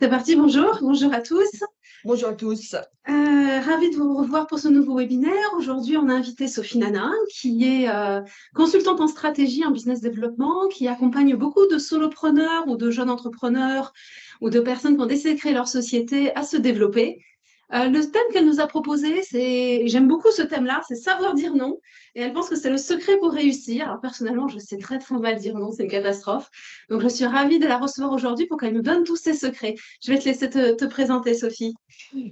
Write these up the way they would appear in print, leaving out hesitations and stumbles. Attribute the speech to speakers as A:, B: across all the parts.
A: C'est parti, bonjour à tous.
B: Bonjour à tous.
A: Ravie de vous revoir pour ce nouveau webinaire. Aujourd'hui, on a invité Sophie Nana, qui est consultante en stratégie, en business développement, qui accompagne beaucoup de solopreneurs ou de jeunes entrepreneurs ou de personnes qui ont décidé de créer leur société à se développer. Le thème qu'elle nous a proposé, j'aime beaucoup ce thème-là, c'est savoir dire non. Et elle pense que c'est le secret pour réussir. Alors personnellement, je sais très très mal dire non, c'est une catastrophe. Donc je suis ravie de la recevoir aujourd'hui pour qu'elle nous donne tous ses secrets. Je vais te laisser te présenter, Sophie.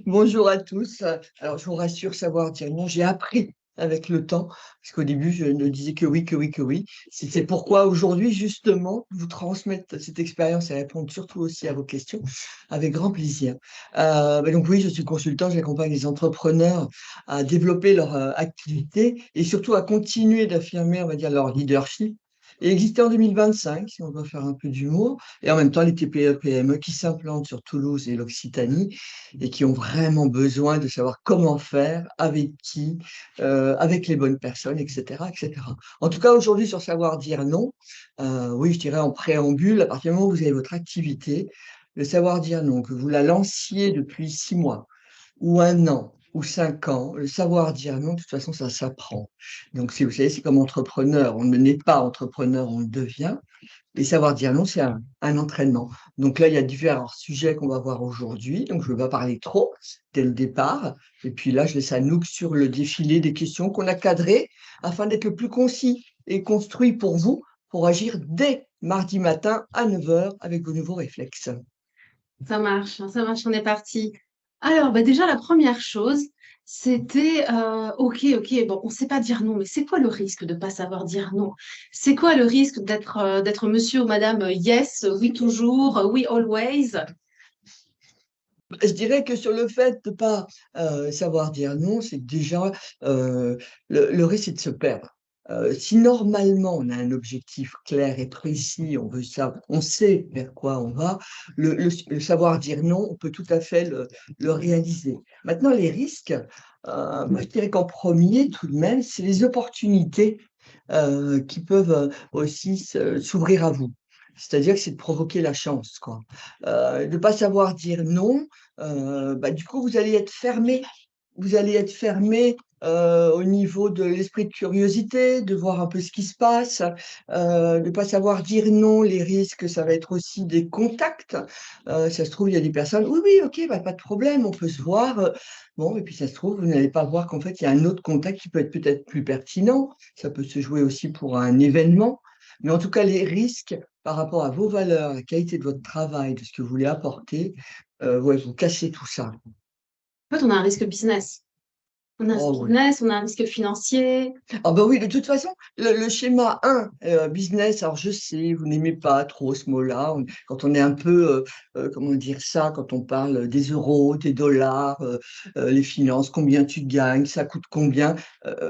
B: Bonjour à tous. Alors, je vous rassure, savoir dire non, j'ai appris avec le temps, parce qu'au début, je ne disais que oui, que oui, que oui. C'est pourquoi aujourd'hui, justement, vous transmettre cette expérience et répondre surtout aussi à vos questions avec grand plaisir. Donc oui, je suis consultant, j'accompagne les entrepreneurs à développer leur activité et surtout à continuer d'affirmer, on va dire, leur leadership et exister en 2025, si on veut faire un peu d'humour, et en même temps les TPE-PME qui s'implantent sur Toulouse et l'Occitanie et qui ont vraiment besoin de savoir comment faire, avec qui, avec les bonnes personnes, et cetera, et cetera. En tout cas, aujourd'hui, sur savoir dire non, oui, je dirais en préambule, à partir du moment où vous avez votre activité, le savoir dire non, que vous la lanciez depuis 6 mois ou 1 an ou 5 ans, le savoir dire non, de toute façon, ça s'apprend. Donc, si vous savez, c'est comme entrepreneur, on ne naît pas entrepreneur, on le devient. Et savoir dire non, c'est un entraînement. Donc là, il y a différents sujets qu'on va voir aujourd'hui. Donc, je ne vais pas parler trop dès le départ. Et puis là, je laisse à Anouk sur le défilé des questions qu'on a cadrées afin d'être le plus concis et construit pour vous, pour agir dès mardi matin à 9 heures avec vos nouveaux réflexes.
A: Ça marche, on est parti. Alors, bah déjà, la première chose, c'était, ok, bon, on ne sait pas dire non, mais c'est quoi le risque de ne pas savoir dire non? C'est quoi le risque d'être monsieur ou madame yes, oui toujours, oui always?
B: Je dirais que sur le fait de ne pas savoir dire non, c'est que déjà, le risque, c'est de se perdre. Si normalement on a un objectif clair et précis, on veut ça, on sait vers quoi on va, le savoir dire non, on peut tout à fait le réaliser. Maintenant, les risques, moi je dirais qu'en premier, tout de même, c'est les opportunités qui peuvent aussi s'ouvrir à vous. C'est-à-dire que c'est de provoquer la chance, quoi. De ne pas savoir dire non, du coup, vous allez être fermé, au niveau de l'esprit de curiosité, de voir un peu ce qui se passe, de pas savoir dire non, les risques, ça va être aussi des contacts. Ça se trouve, il y a des personnes: «Oui, oui, OK, bah, pas de problème, on peut se voir», bon et puis ça se trouve, vous n'allez pas voir qu'en fait, il y a un autre contact qui peut être peut-être plus pertinent. Ça peut se jouer aussi pour un événement, mais en tout cas, les risques par rapport à vos valeurs, la qualité de votre travail, de ce que vous voulez apporter, ouais, vous cassez tout ça.
A: En fait, on a un risque business. On a un risque
B: Oh oui.
A: business, on a un risque financier.
B: Ah bah oui, de toute façon, le schéma 1, business, alors je sais, vous n'aimez pas trop ce mot-là, quand on est un peu, comment dire ça? Quand on parle des euros, des dollars, les finances, combien tu gagnes, ça coûte combien,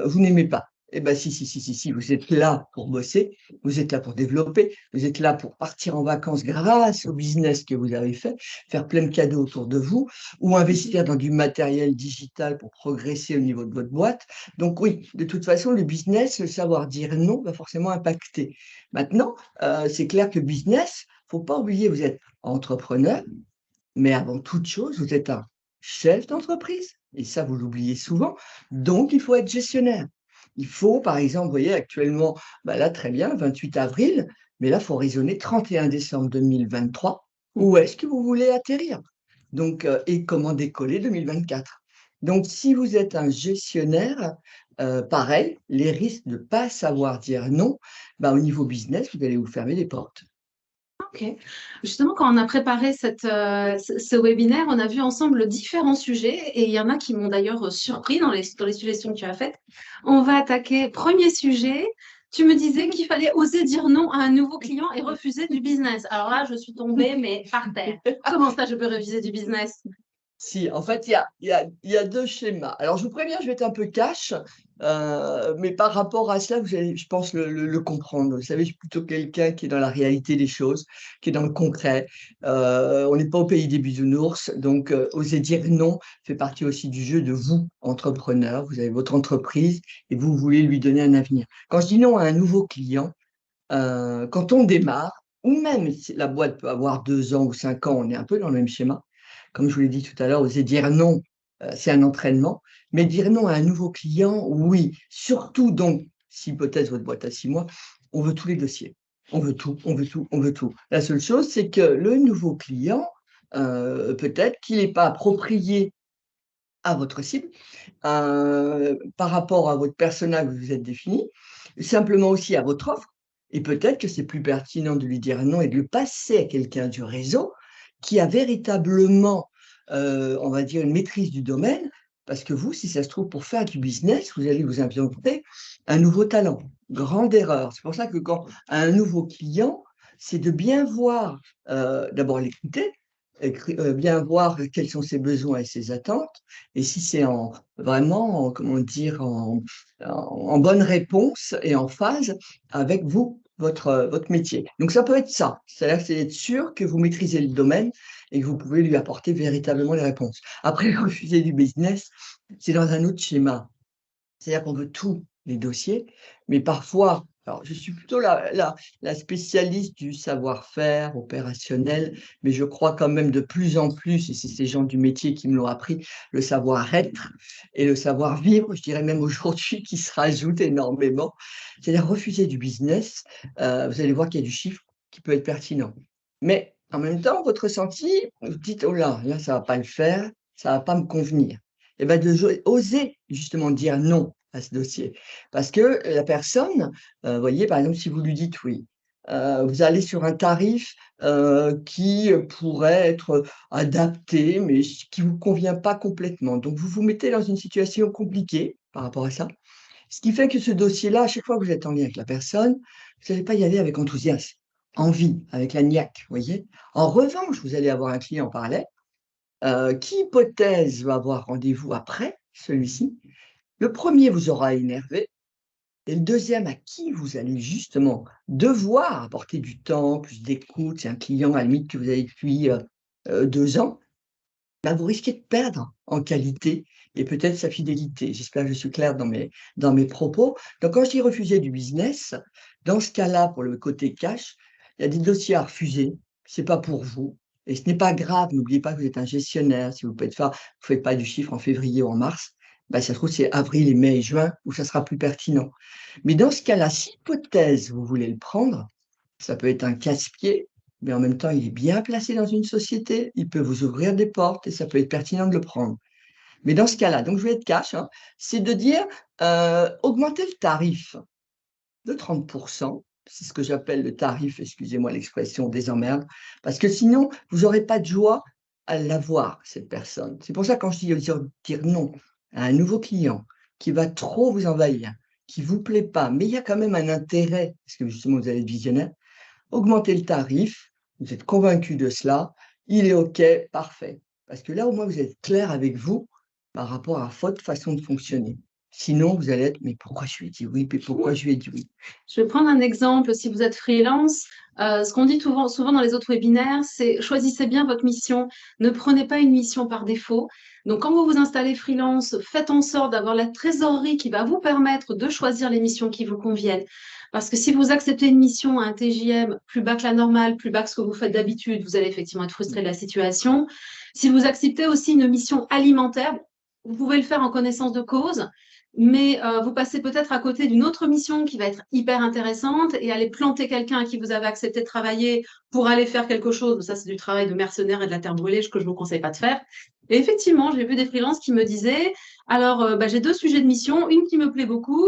B: vous n'aimez pas. Eh ben si, si, si, si, si, vous êtes là pour bosser, vous êtes là pour développer, vous êtes là pour partir en vacances grâce au business que vous avez fait, faire plein de cadeaux autour de vous ou investir dans du matériel digital pour progresser au niveau de votre boîte. Donc oui, de toute façon, le business, le savoir dire non va forcément impacter. Maintenant, c'est clair que business, faut pas oublier, vous êtes entrepreneur, mais avant toute chose, vous êtes un chef d'entreprise et ça, vous l'oubliez souvent. Donc, il faut être gestionnaire. Il faut, par exemple, vous voyez actuellement, là, très bien, 28 avril, mais là, il faut raisonner 31 décembre 2023. Où est-ce que vous voulez atterrir? Donc, et comment décoller 2024? Donc, si vous êtes un gestionnaire, pareil, les risques de ne pas savoir dire non, au niveau business, vous allez vous fermer les portes.
A: Ok. Justement, quand on a préparé ce webinaire, on a vu ensemble différents sujets et il y en a qui m'ont d'ailleurs surpris dans les suggestions que tu as faites. On va attaquer. Premier sujet, tu me disais qu'il fallait oser dire non à un nouveau client et refuser du business. Alors là, je suis tombée, mais par terre. Comment ça, je peux refuser du business?
B: Si, en fait, il y a 2 schémas. Alors, je vous préviens, je vais être un peu cash, mais par rapport à cela, vous allez, je pense, le comprendre. Vous savez, je suis plutôt quelqu'un qui est dans la réalité des choses, qui est dans le concret. On n'est pas au pays des bisounours, donc oser dire non fait partie aussi du jeu de vous, entrepreneur. Vous avez votre entreprise et vous voulez lui donner un avenir. Quand je dis non à un nouveau client, quand on démarre, ou même si la boîte peut avoir 2 ans ou 5 ans, on est un peu dans le même schéma. Comme je vous l'ai dit tout à l'heure, oser dire non, c'est un entraînement. Mais dire non à un nouveau client, oui. Surtout donc, si peut-être votre boîte a 6 mois, on veut tous les dossiers. On veut tout, on veut tout, on veut tout. La seule chose, c'est que le nouveau client, peut-être qu'il n'est pas approprié à votre cible, par rapport à votre persona que vous vous êtes défini, simplement aussi à votre offre. Et peut-être que c'est plus pertinent de lui dire non et de le passer à quelqu'un du réseau qui a véritablement, on va dire, une maîtrise du domaine. Parce que vous, si ça se trouve, pour faire du business, vous allez vous inventer un nouveau talent. Grande erreur. C'est pour ça que quand un nouveau client, c'est de bien voir, d'abord l'écouter, bien voir quels sont ses besoins et ses attentes, et si c'est vraiment, comment dire, en bonne réponse et en phase avec vous, votre métier. Donc ça peut être ça, c'est-à-dire c'est être sûr que vous maîtrisez le domaine et que vous pouvez lui apporter véritablement les réponses. Après, refuser du business, c'est dans un autre schéma. C'est-à-dire qu'on veut tous les dossiers, mais parfois, alors je suis plutôt la spécialiste du savoir-faire opérationnel, mais je crois quand même de plus en plus, et c'est ces gens du métier qui me l'ont appris, le savoir-être et le savoir-vivre, je dirais même aujourd'hui, qui se rajoute énormément. C'est-à-dire refuser du business, vous allez voir qu'il y a du chiffre qui peut être pertinent. Mais en même temps, votre ressenti, vous dites: «Oh là, ça va pas le faire, ça va pas me convenir». Et ben oser justement dire non à ce dossier. Parce que la personne, voyez, par exemple, si vous lui dites oui, vous allez sur un tarif, qui, pourrait être, adapté, mais qui vous convient pas complètement. Donc vous vous mettez dans une situation compliquée par rapport à ça. Ce qui fait que ce dossier-là, à chaque fois que vous êtes en lien avec la personne, vous n'allez pas y aller avec enthousiasme, envie, avec la niaque, voyez? En revanche, vous allez avoir un client en parallèle, qui hypothèse va avoir rendez-vous après celui-ci? Le premier vous aura énervé et le deuxième à qui vous allez justement devoir apporter du temps, plus d'écoute, c'est un client à la limite que vous avez depuis, 2 ans, bah, vous risquez de perdre en qualité et peut-être sa fidélité. J'espère que je suis claire dans mes propos. Donc quand je dis refuser du business, dans ce cas-là, pour le côté cash, il y a des dossiers à refuser, c'est pas pour vous et ce n'est pas grave. N'oubliez pas que vous êtes un gestionnaire. Si vous faites pas du chiffre en février ou en mars, bah, ça se trouve, c'est avril et mai et juin où ça sera plus pertinent. Mais dans ce cas-là, si hypothèse vous voulez le prendre, ça peut être un casse-pied, mais en même temps, il est bien placé dans une société, il peut vous ouvrir des portes et ça peut être pertinent de le prendre. Mais dans ce cas-là, donc je vais être cash, hein, c'est de dire, augmenter le tarif de 30. C'est ce que j'appelle le tarif, excusez-moi l'expression, des emmerdes, parce que sinon, vous aurez pas de joie à l'avoir, cette personne. C'est pour ça quand je dis dire non à un nouveau client qui va trop vous envahir, qui vous plaît pas, mais il y a quand même un intérêt, parce que justement vous allez être visionnaire, augmentez le tarif, vous êtes convaincu de cela, il est OK, parfait. Parce que là, au moins, vous êtes clair avec vous par rapport à votre façon de fonctionner. Sinon, vous allez être: «Mais pourquoi je lui ai dit oui? Mais pourquoi je lui ai dit oui?»
A: Je vais prendre un exemple. Si vous êtes freelance, ce qu'on dit souvent dans les autres webinaires, c'est choisissez bien votre mission. Ne prenez pas une mission par défaut. Donc, quand vous vous installez freelance, faites en sorte d'avoir la trésorerie qui va vous permettre de choisir les missions qui vous conviennent. Parce que si vous acceptez une mission à un TJM plus bas que la normale, plus bas que ce que vous faites d'habitude, vous allez effectivement être frustré de la situation. Si vous acceptez aussi une mission alimentaire, vous pouvez le faire en connaissance de cause, mais vous passez peut-être à côté d'une autre mission qui va être hyper intéressante et aller planter quelqu'un à qui vous avez accepté de travailler pour aller faire quelque chose. Ça, c'est du travail de mercenaire et de la terre brûlée, que je ne vous conseille pas de faire. Et effectivement, j'ai vu des freelances qui me disaient, alors, j'ai 2 sujets de mission, une qui me plaît beaucoup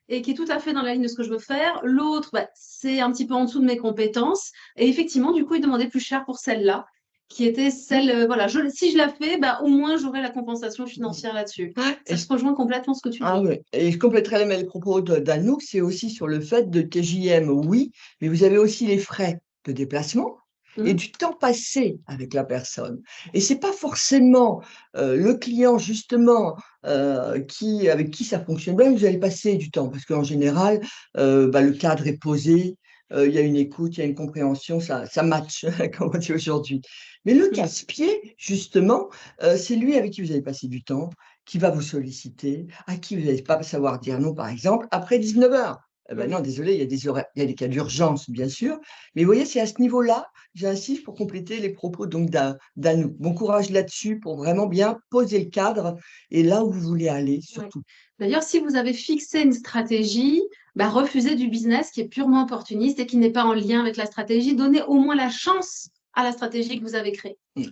A: et qui est tout à fait dans la ligne de ce que je veux faire. L'autre, c'est un petit peu en dessous de mes compétences. Et effectivement, du coup, ils demandaient plus cher pour celle-là, qui était celle, voilà, si je la fais, au moins j'aurai la compensation financière là-dessus.
B: Et
A: Ça se rejoint complètement ce que tu
B: ah
A: dis.
B: oui, et je compléterai même les propos d'Anouk, c'est aussi sur le fait de TJM, oui, mais vous avez aussi les frais de déplacement et
A: Mmh.
B: du temps passé avec la personne. Et c'est pas forcément le client justement avec qui ça fonctionne bien, vous allez passer du temps parce qu'en général, le cadre est posé, il y a une écoute, il y a une compréhension, ça match, comme on dit aujourd'hui. Mais le
A: Mmh.
B: casse-pied, justement, c'est lui avec qui vous allez passer du temps, qui va vous solliciter, à qui vous n'allez pas savoir dire non, par exemple, après 19h. Eh ben non, désolé, il y a il y a des cas d'urgence, bien sûr. Mais vous voyez, c'est à ce niveau-là, j'insiste pour compléter les propos donc d'Anou. Bon courage là-dessus pour vraiment bien poser le cadre et là où vous voulez aller,
A: Ouais.
B: surtout.
A: D'ailleurs, si vous avez fixé une stratégie, bah, refusez du business qui est purement opportuniste et qui n'est pas en lien avec la stratégie. Donnez au moins la chance à la stratégie que vous avez créée.
B: Mm.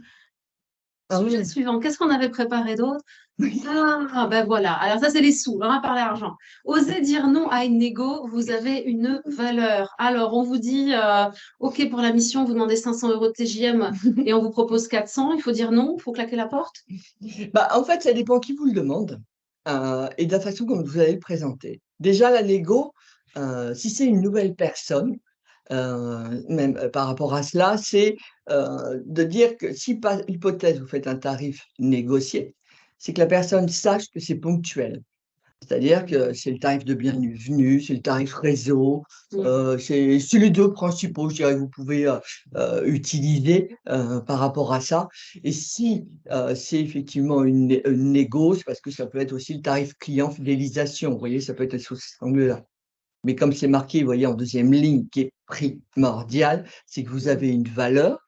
B: Ah
A: Sujet
B: oui,
A: suivant, qu'est-ce qu'on avait préparé d'autre?
B: oui.
A: Ah, ben voilà. Alors ça, c'est les sous, on va parler argent. Osez dire non à une négo, vous avez une valeur. Alors, on vous dit, OK, pour la mission, vous demandez 500 euros de TJM et on vous propose 400. Il faut dire non, il faut claquer la porte.
B: Bah, en fait, ça dépend qui vous le demande et de la façon dont vous allez le présenter. Déjà, la négo, si c'est une nouvelle personne, même par rapport à cela, c'est de dire que si, par hypothèse, vous faites un tarif négocié, c'est que la personne sache que c'est ponctuel. C'est-à-dire que c'est le tarif de bienvenue, c'est le tarif réseau,
A: Mm.
B: c'est les 2 principaux, je dirais, que vous pouvez, utiliser, par rapport à ça et si, c'est effectivement une négo, c'est parce que ça peut être aussi le tarif client fidélisation, vous voyez? Ça peut être sous cet angle-là. Mais comme c'est marqué, vous voyez, en deuxième ligne qui est primordial, c'est que vous avez une valeur,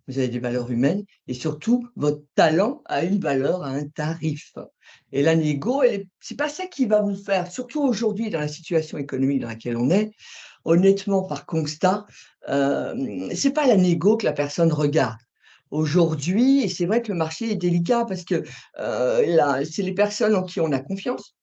B: vous avez des valeurs humaines et surtout votre talent a une valeur, a un tarif. Et la négo, c'est pas ça qui va vous faire, surtout aujourd'hui dans la situation économique dans laquelle on est, honnêtement par constat, c'est pas la négo que la personne regarde. Aujourd'hui, et c'est vrai que le marché est délicat parce que, là, c'est les personnes en qui on a confiance,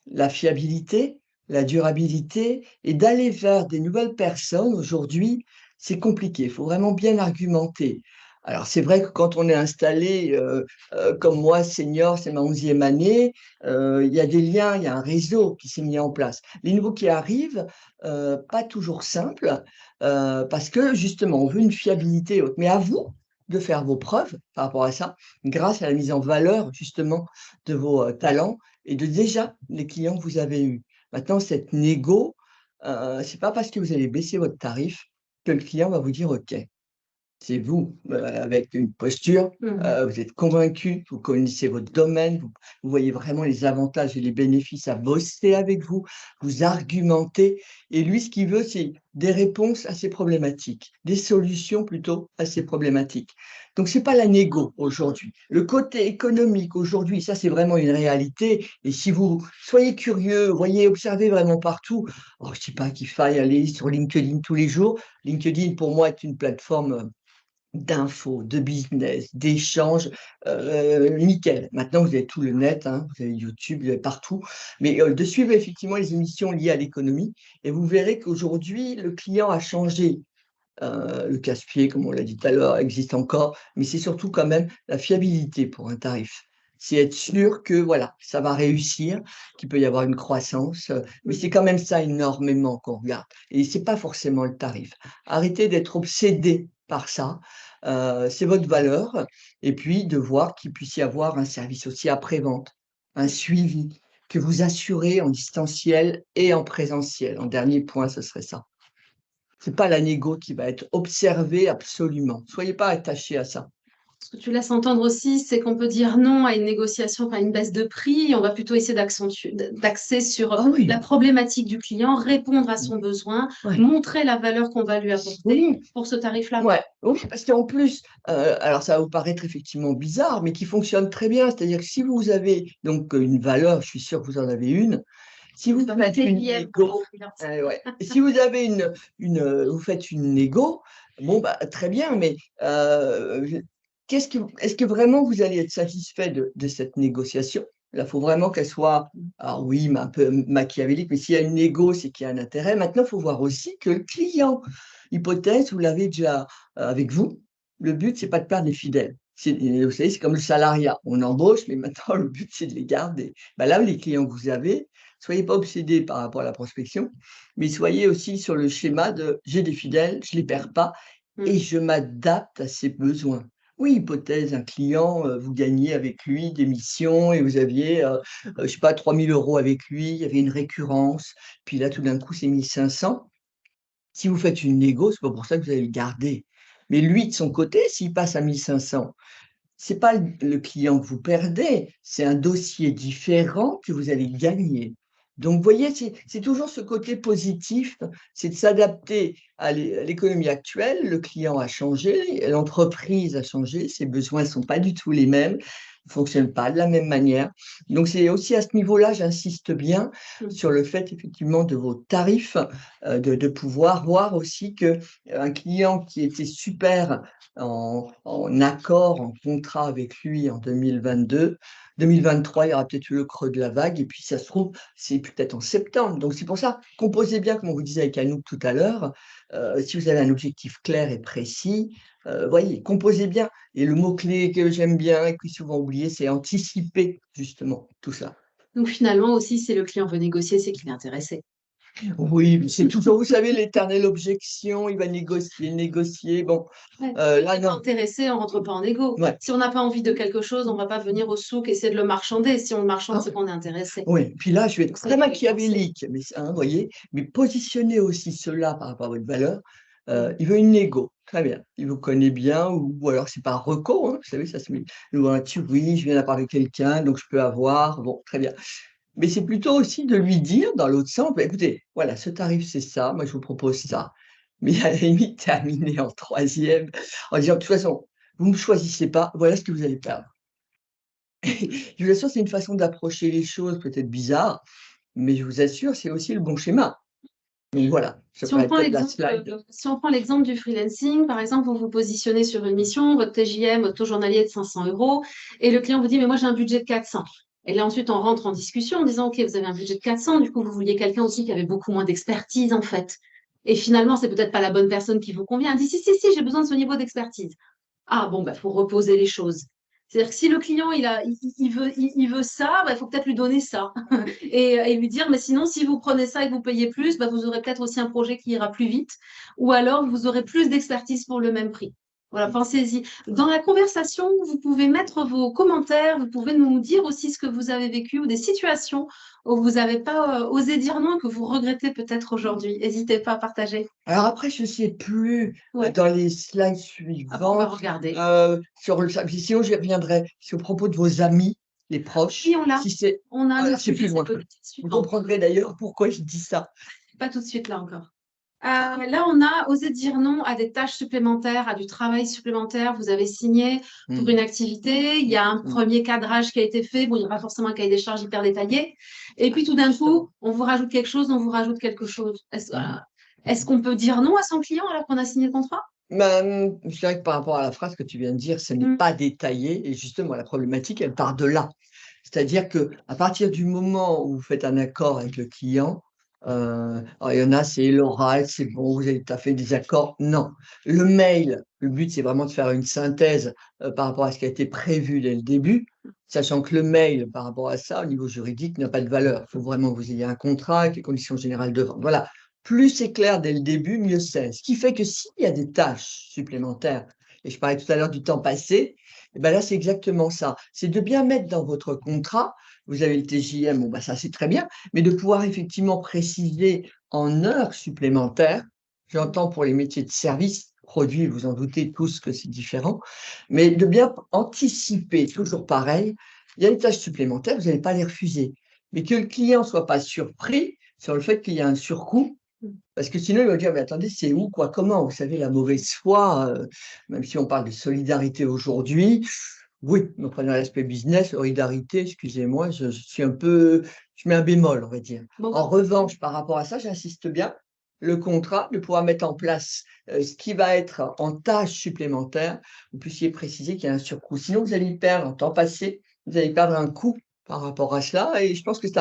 B: la fiabilité, la durabilité et d'aller vers des nouvelles personnes aujourd'hui, c'est compliqué. Il faut vraiment bien argumenter. Alors c'est vrai que quand on est installé, comme moi senior, c'est ma 11e année, il y a des liens, il y a un réseau qui s'est mis en place. Les nouveaux qui arrivent, pas toujours simple, parce que justement on veut une fiabilité haute. Mais à vous de faire vos preuves par rapport à ça, grâce à la mise en valeur justement de vos, talents et de déjà les clients que vous avez eus. Maintenant, cette négo, c'est pas parce que vous allez baisser votre tarif que le client va vous dire OK. C'est vous, avec une posture,
A: Mhm.
B: vous êtes convaincu, vous connaissez votre domaine, vous voyez vraiment les avantages et les bénéfices à bosser avec vous, vous argumentez et lui, ce qu'il veut, c'est des réponses à ses problématiques, des solutions plutôt à ses problématiques. Donc c'est pas la négo aujourd'hui. Le côté économique aujourd'hui, ça, c'est vraiment une réalité et si vous soyez curieux, voyez, observez vraiment partout. Alors je dis pas qu'il faille aller sur LinkedIn tous les jours. LinkedIn, pour moi, est une plateforme, d'infos, de business, d'échanges, nickel. Maintenant, vous avez tout le net, hein, vous avez YouTube, vous avez partout. Mais, de suivre effectivement les émissions liées à l'économie et vous verrez qu'aujourd'hui, le client a changé. Le casse-pied, comme on l'a dit tout à l'heure, existe encore, mais c'est surtout quand même la fiabilité pour un tarif. C'est être sûr que voilà, ça va réussir, qu'il peut y avoir une croissance, mais c'est quand même ça énormément qu'on regarde et c'est pas forcément le tarif. Arrêtez d'être obsédé par ça, c'est votre valeur et puis de voir qu'il puisse y avoir un service aussi après-vente, un suivi, que vous assurez en distanciel et en présentiel. En dernier point, ce serait ça. C'est pas la négo qui va être observée absolument. Soyez pas attachés à ça.
A: Ce que tu laisses entendre aussi, c'est qu'on peut dire non à une négociation, enfin une baisse de prix, et on va plutôt essayer d'axer sur
B: Ah oui,
A: la problématique du client, répondre à son besoin,
B: ouais.
A: montrer la valeur qu'on va lui apporter
B: Oui,
A: pour ce tarif-là.
B: ouais, oui, parce qu'en plus, alors ça va vous paraître effectivement bizarre, mais qui fonctionne très bien. C'est-à-dire que si vous avez donc une valeur, je suis sûr que vous en avez une, si vous
A: Comme
B: faites une
A: TJM pour les
B: négo,
A: freelances.
B: ouais, si vous avez vous faites une négo, bon, bah, très bien, mais est-ce que vraiment vous allez être satisfait de cette négociation? Là, il faut vraiment qu'elle soit, alors oui, mais un peu machiavélique, mais s'il y a une négo, c'est qu'il y a un intérêt. Maintenant, il faut voir aussi que le client, hypothèse, vous l'avez déjà avec vous, le but, c'est pas de perdre les fidèles. Vous savez, c'est comme le salariat. On embauche, mais maintenant, le but, c'est de les garder. Bah, là, les clients que vous avez, soyez pas obsédés par rapport à la prospection, mais soyez aussi sur le schéma de: «J'ai des fidèles, je les perds pas et
A: Mm.
B: je m'adapte à ses besoins». Oui, hypothèse, un client, vous gagnez avec lui des missions et vous aviez, je sais pas 3 000 € avec lui, il y avait une récurrence, puis là, tout d'un coup, c'est 1 500. Si vous faites une négo, c'est pas pour ça que vous allez le garder. Mais lui, de son côté, s'il passe à 1 500, c'est pas le client que vous perdez, c'est un dossier différent que vous allez gagner. Donc, vous voyez, c'est toujours ce côté positif, c'est de s'adapter à l'économie actuelle. Le client a changé, l'entreprise a changé, ses besoins ne sont pas du tout les mêmes, ne fonctionnent pas de la même manière. Donc, c'est aussi à ce niveau-là, j'insiste bien sur le fait, effectivement, de vos tarifs, de pouvoir voir aussi qu'un client qui était super en accord, en contrat avec lui en 2022, 2023, il y aura peut-être eu le creux de la vague, et puis ça se trouve, c'est peut-être en septembre. Donc c'est pour ça, composez bien, comme on vous disait avec Anouk tout à l'heure, si vous avez un objectif clair et précis, voyez, composez bien. Et le mot-clé que j'aime bien et qui est souvent oublié, c'est anticiper, justement, tout ça.
A: Donc finalement aussi, si le client veut négocier, c'est qu'il est intéressé.
B: Oui, mais c'est toujours, vous savez, l'éternelle objection, il va négocier, négocier. Bon,
A: Ouais.
B: là,
A: Pas
B: non.
A: intéressé, on rentre pas en égo.
B: Ouais.
A: Si on n'a pas envie de quelque chose, on va pas venir au souk essayer de le marchander. Si on le marchande,
B: Ah,
A: c'est qu'on est intéressé.
B: oui, puis là, je vais être
A: Donc ça,
B: très
A: il faut y penser.
B: machiavélique, mais, hein, vous voyez, mais positionnez aussi cela par rapport à votre valeur.
A: Mm.
B: Il veut une négo, très bien. Il vous connaît bien, ou alors c'est pas reco, hein, vous savez, ça se met. Nous, oui, je viens d'avoir avec quelqu'un, donc je peux avoir. Bon, très bien. Mais c'est plutôt aussi de lui dire, dans l'autre sens, bah, écoutez, voilà, ce tarif, c'est ça, moi, je vous propose ça. Mais à la limite, terminer en troisième, en disant, de toute façon, vous ne me choisissez pas, voilà ce que vous allez perdre. Je vous assure, c'est une façon d'approcher les choses peut-être bizarre, mais je vous assure, c'est aussi le bon schéma. Donc voilà, je
A: Si on
B: ferai
A: prend
B: peut-être la
A: l'exemple,
B: slide.
A: si on prend l'exemple du freelancing, par exemple, vous vous positionnez sur une mission, votre TJM, votre taux journalier est de 500 euros, et le client vous dit, mais moi j'ai un budget de 400. Et là ensuite, on rentre en discussion en disant, OK, vous avez un budget de 400, du coup, vous vouliez quelqu'un aussi qui avait beaucoup moins d'expertise, en fait. Et finalement, c'est peut-être pas la bonne personne qui vous convient. Elle dit, si, j'ai besoin de ce niveau d'expertise. Ah bon, bah, faut reposer les choses. C'est-à-dire que si le client il veut ça, bah, il faut peut-être lui donner ça et lui dire, mais sinon, si vous prenez ça et que vous payez plus, bah, vous aurez peut-être aussi un projet qui ira plus vite ou alors vous aurez plus d'expertise pour le même prix. Voilà, pensez-y. Dans la conversation, vous pouvez mettre vos commentaires, vous pouvez nous dire aussi ce que vous avez vécu ou des situations où vous n'avez pas osé dire non, que vous regrettez peut-être aujourd'hui. N'hésitez pas à partager.
B: Alors après, je ne sais plus
A: Ouais.
B: dans les slides
A: Après, on va
B: suivantes,
A: regarder.
B: sur le, sinon j'y reviendrai, c'est au propos de vos amis, les
A: Oui,
B: proches,
A: on l'a.
B: si c'est,
A: On a le
B: voilà, c'est
A: sujet,
B: plus
A: c'est
B: loin.
A: peut-être
B: Vous
A: suivant.
B: comprendrez d'ailleurs pourquoi je dis ça.
A: Pas tout de suite là encore. Là, on a osé dire non à des tâches supplémentaires, à du travail supplémentaire. Vous avez signé pour une activité. Il y a un premier cadrage qui a été fait. Bon, il n'y a pas forcément un cahier des charges hyper détaillé. Et puis tout d'un coup, on vous rajoute quelque chose, on vous rajoute quelque chose. Est-ce qu'on peut dire non à son client alors qu'on a signé le contrat?
B: Je dirais que par rapport à la phrase que tu viens de dire, ce n'est
A: Mm.
B: pas détaillé, et justement, la problématique, elle part de là. C'est-à-dire que à partir du moment où vous faites un accord avec le client, alors il y en a, c'est l'oral, c'est bon, vous avez tout à fait des accords. Non. Le mail, le but, c'est vraiment de faire une synthèse par rapport à ce qui a été prévu dès le début, sachant que le mail, par rapport à ça, au niveau juridique, n'a pas de valeur. Il faut vraiment que vous ayez un contrat avec les conditions générales de vente. Voilà. Plus c'est clair dès le début, mieux c'est. Ce qui fait que s'il y a des tâches supplémentaires, et je parlais tout à l'heure du temps passé, et ben là, c'est exactement ça. C'est de bien mettre dans votre contrat, vous avez le TJM, bon, bah, ça c'est très bien, mais de pouvoir effectivement préciser en heures supplémentaires, j'entends pour les métiers de service, produits, vous en doutez tous que c'est différent, mais de bien anticiper, toujours pareil, il y a une tâche supplémentaire, vous n'allez pas les refuser, mais que le client ne soit pas surpris sur le fait qu'il y a un surcoût, parce que sinon, il va dire: «Mais attendez, c'est où, quoi, comment?» Vous savez, la mauvaise foi, même si on parle de solidarité aujourd'hui, oui, mais prenons l'aspect business, solidarité, excusez-moi, je suis un peu, je mets un bémol, on va dire.
A: Bon,
B: En revanche, par rapport à ça, j'insiste bien, le contrat, de pouvoir mettre en place, ce qui va être en tâches supplémentaires, vous puissiez préciser qu'il y a un surcoût. Sinon, vous allez y perdre en temps passé, vous allez perdre un coût par rapport à cela, et je pense que c'est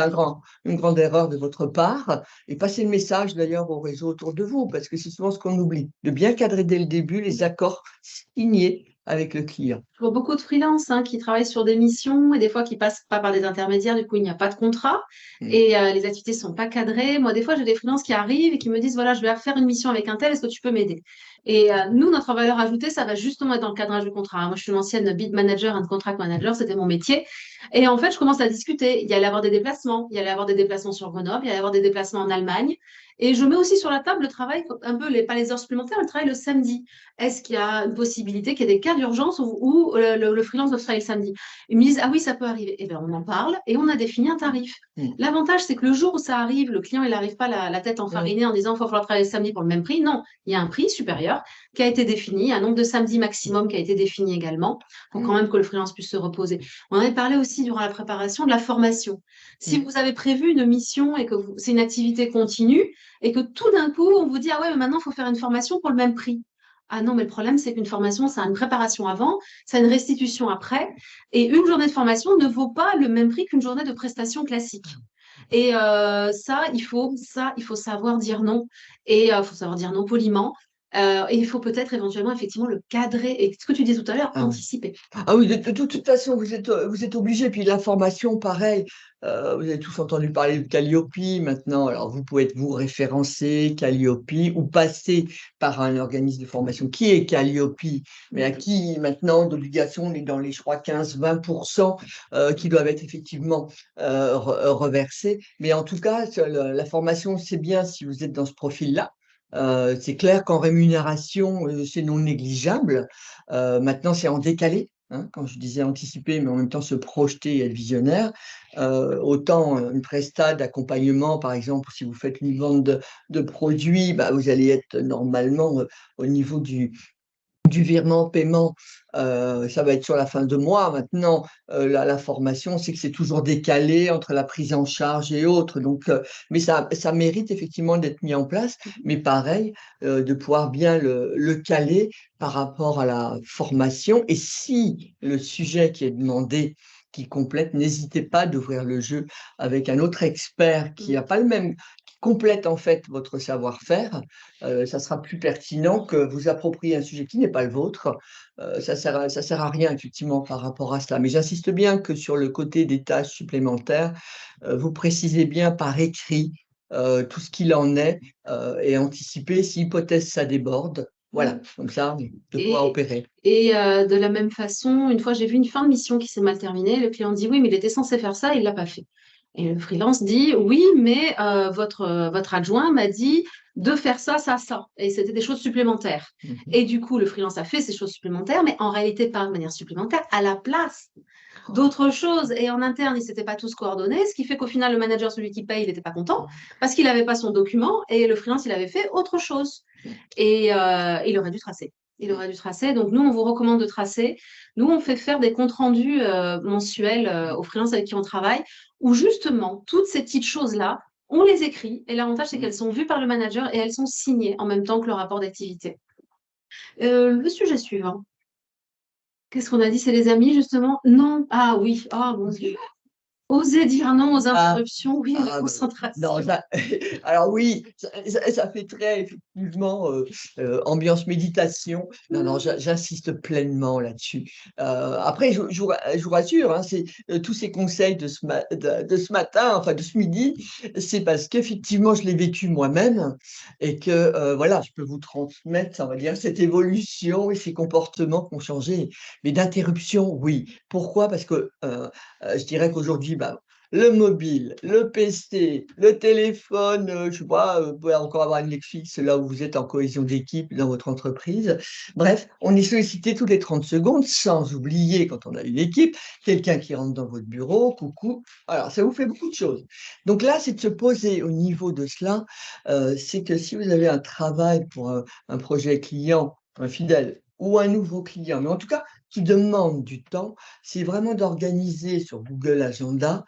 B: une grande erreur de votre part. Et passez le message d'ailleurs au réseau autour de vous, parce que c'est souvent ce qu'on oublie, de bien cadrer dès le début les accords signés avec le client.
A: je vois beaucoup de freelances qui travaillent sur des missions et des fois qui passent pas par des intermédiaires, du coup il n'y a pas de contrat
B: Mmh.
A: et les activités sont pas cadrées. Moi, des fois, j'ai des freelances qui arrivent et qui me disent, voilà, je vais faire une mission avec un tel, est-ce que tu peux m'aider? Et nous, notre valeur ajoutée, ça va justement être dans le cadrage du contrat. Moi, je suis une ancienne bid manager and contract manager, c'était mon métier. Et en fait, je commence à discuter. Il y allait avoir des déplacements. Il y allait avoir des déplacements sur Grenoble. Il y allait avoir des déplacements en Allemagne. Et je mets aussi sur la table le travail, un peu, pas les heures supplémentaires, le travail le samedi. Est-ce qu'il y a une possibilité qu'il y ait des cas d'urgence où le freelance doit travailler le samedi? Ils me disent, ah oui, ça peut arriver. Eh bien, on en parle et on a défini un tarif. L'avantage, c'est que le jour où ça arrive, le client, il n'arrive pas la tête enfarinée en disant, il va falloir travailler le samedi pour le même prix. Non, il y a un prix supérieur qui a été défini, un nombre de samedis maximum qui a été défini également, pour quand même que le freelance puisse se reposer. On avait parlé aussi durant la préparation de la formation. Si vous avez prévu une mission et que c'est une activité continue et que tout d'un coup, on vous dit, ah ouais, mais maintenant, il faut faire une formation pour le même prix. Ah non, mais le problème, c'est qu'une formation, ça a une préparation avant, ça a une restitution après. Et une journée de formation ne vaut pas le même prix qu'une journée de prestation classique. Et il faut savoir dire non. Et il faut savoir dire non poliment. Et il faut peut-être éventuellement, effectivement, le cadrer. Et ce que tu disais tout à l'heure, anticiper.
B: Ah oui, de toute façon, vous êtes obligé. Puis l'information, pareil, vous avez tous entendu parler de Calliope maintenant. Alors, vous pouvez être vous référencer Calliope ou passer par un organisme de formation qui est Calliope, mais à qui maintenant, d'obligation, on est dans les, je crois, 15-20% qui doivent être effectivement reversés. Mais en tout cas, la formation, c'est bien si vous êtes dans ce profil-là. C'est clair qu'en rémunération, c'est non négligeable. Maintenant, c'est en décalé. Hein, quand je disais anticiper, mais en même temps se projeter et être visionnaire, autant une presta d'accompagnement, par exemple, si vous faites une vente de produits, bah, vous allez être normalement au niveau du virement paiement, ça va être sur la fin de mois. Maintenant, la formation, c'est que c'est toujours décalé entre la prise en charge et autres. Donc, mais ça mérite effectivement d'être mis en place. Mais pareil, de pouvoir bien le caler par rapport à la formation. Et si le sujet qui est demandé, qui complète, n'hésitez pas d'ouvrir le jeu avec un autre expert qui n'a pas le même, qui complète en fait votre savoir-faire. Ça sera plus pertinent que vous approprier un sujet qui n'est pas le vôtre. Ça sert à rien effectivement par rapport à cela. Mais j'insiste bien que sur le côté des tâches supplémentaires, vous précisez bien par écrit tout ce qu'il en est et anticiper si hypothèse ça déborde. Voilà, comme ça, de quoi opérer.
A: Et de la même façon, une fois, j'ai vu une fin de mission qui s'est mal terminée. Le client dit oui, mais il était censé faire ça, il ne l'a pas fait. Et le freelance dit oui, mais votre adjoint m'a dit de faire ça, ça, ça. Et c'était des choses supplémentaires. Et du coup, le freelance a fait ces choses supplémentaires, mais en réalité pas de manière supplémentaire, à la place d'autres choses. Et en interne, ils ne s'étaient pas tous coordonnés, ce qui fait qu'au final, le manager, celui qui paye, il n'était pas content parce qu'il n'avait pas son document et le freelance, il avait fait autre chose. Et il aurait dû tracer. Il aurait dû tracer. Donc, nous, on vous recommande de tracer. Nous, on fait faire des comptes rendus mensuels aux freelances avec qui on travaille, où justement, toutes ces petites choses-là, on les écrit. Et l'avantage, c'est qu'elles sont vues par le manager et elles sont signées en même temps que le rapport d'activité. Le sujet suivant. Qu'est-ce qu'on a dit? C'est les amis, justement? Non. Ah oui. Ah, mon Dieu. Oser dire non aux interruptions, oui, à la concentration.
B: Non, alors oui, ça fait très effectivement ambiance méditation. Non, j'insiste pleinement là-dessus. Après, je vous rassure, hein, c'est tous ces conseils de ce matin, enfin de ce midi, c'est parce qu'effectivement, je l'ai vécu moi-même et que voilà, je peux vous transmettre, on va dire, cette évolution et ces comportements qui ont changé. Mais d'interruption, oui. Pourquoi? Parce que je dirais qu'aujourd'hui, bah, le mobile, le PC, le téléphone, je sais pas, vous pouvez encore avoir une Netflix là où vous êtes en cohésion d'équipe dans votre entreprise. Bref, on est sollicité toutes les 30 secondes, sans oublier, quand on a une équipe, quelqu'un qui rentre dans votre bureau, coucou. Alors, ça vous fait beaucoup de choses. Donc là, c'est de se poser au niveau de cela, c'est que si vous avez un travail pour un projet client, un fidèle ou un nouveau client, mais en tout cas, qui demande du temps, c'est vraiment d'organiser sur Google Agenda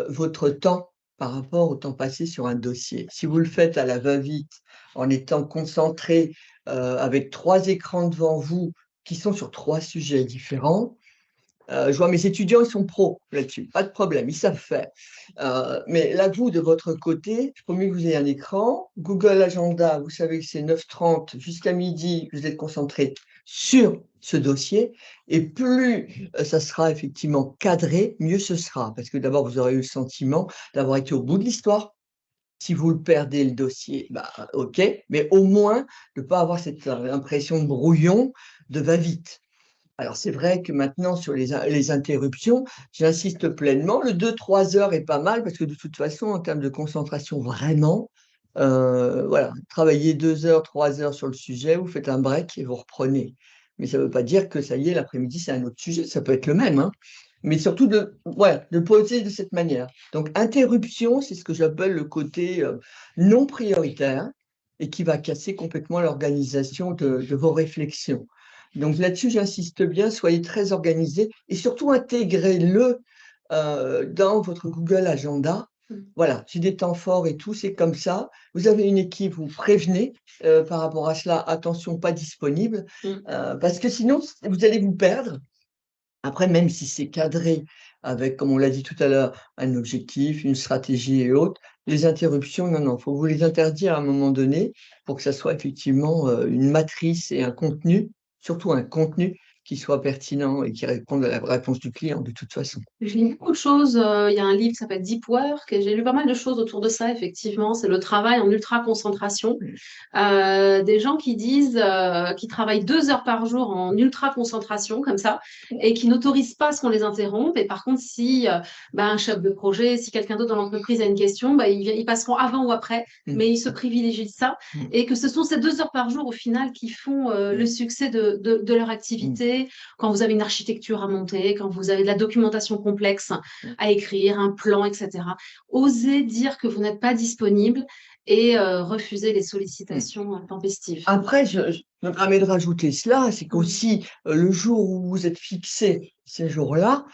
B: votre temps par rapport au temps passé sur un dossier. Si vous le faites à la va-vite, en étant concentré avec 3 écrans devant vous qui sont sur 3 sujets différents, je vois mes étudiants, ils sont pros là-dessus, pas de problème, ils savent faire. Mais là, vous, de votre côté, il faut mieux que vous ayez un écran. Google Agenda, vous savez que c'est 9h30 jusqu'à midi, vous êtes concentré sur ce dossier. Et plus ça sera effectivement cadré, mieux ce sera. Parce que d'abord, vous aurez eu le sentiment d'avoir été au bout de l'histoire. Si vous le perdez, le dossier, bah, OK, mais au moins de ne pas avoir cette impression de brouillon, de va-vite. Alors, c'est vrai que maintenant, sur les interruptions, j'insiste pleinement. Le 2-3 heures est pas mal parce que de toute façon, en termes de concentration, vraiment, voilà, travaillez 2 heures, 3 heures sur le sujet, vous faites un break et vous reprenez. Mais ça ne veut pas dire que ça y est, l'après-midi, c'est un autre sujet. Ça peut être le même, hein. Mais surtout de poser de cette manière. Donc, interruption, c'est ce que j'appelle le côté non prioritaire et qui va casser complètement l'organisation de vos réflexions. Donc là-dessus, j'insiste bien, soyez très organisés et surtout intégrez-le dans votre Google Agenda. Voilà, j'ai des temps forts et tout, c'est comme ça. Vous avez une équipe, vous prévenez par rapport à cela, attention, pas disponible, parce que sinon, vous allez vous perdre. Après, même si c'est cadré avec, comme on l'a dit tout à l'heure, un objectif, une stratégie et autres, les interruptions, non, non, il faut vous les interdire à un moment donné pour que ça soit effectivement une matrice et un contenu, surtout un contenu qui soit pertinent et qui réponde à la réponse du client de toute façon.
A: Je lis beaucoup de choses. Il y a un livre qui s'appelle Deep Work et j'ai lu pas mal de choses autour de ça, effectivement. C'est le travail en ultra concentration. Des gens qui disent qu'ils travaillent 2 heures par jour en ultra concentration, comme ça, et qui n'autorisent pas à ce qu'on les interrompe. Et par contre, si un chef de projet, si quelqu'un d'autre dans l'entreprise a une question, ils passeront avant ou après, mais ils se privilégient de ça. Et que ce sont ces 2 heures par jour, au final, qui font le succès de leur activité. Quand vous avez une architecture à monter, quand vous avez de la documentation complexe à écrire, un plan, etc. Osez dire que vous n'êtes pas disponible et refuser les sollicitations tempestives.
B: Après, je me permets de rajouter cela, c'est qu'aussi le jour où vous êtes fixé ces jours-là,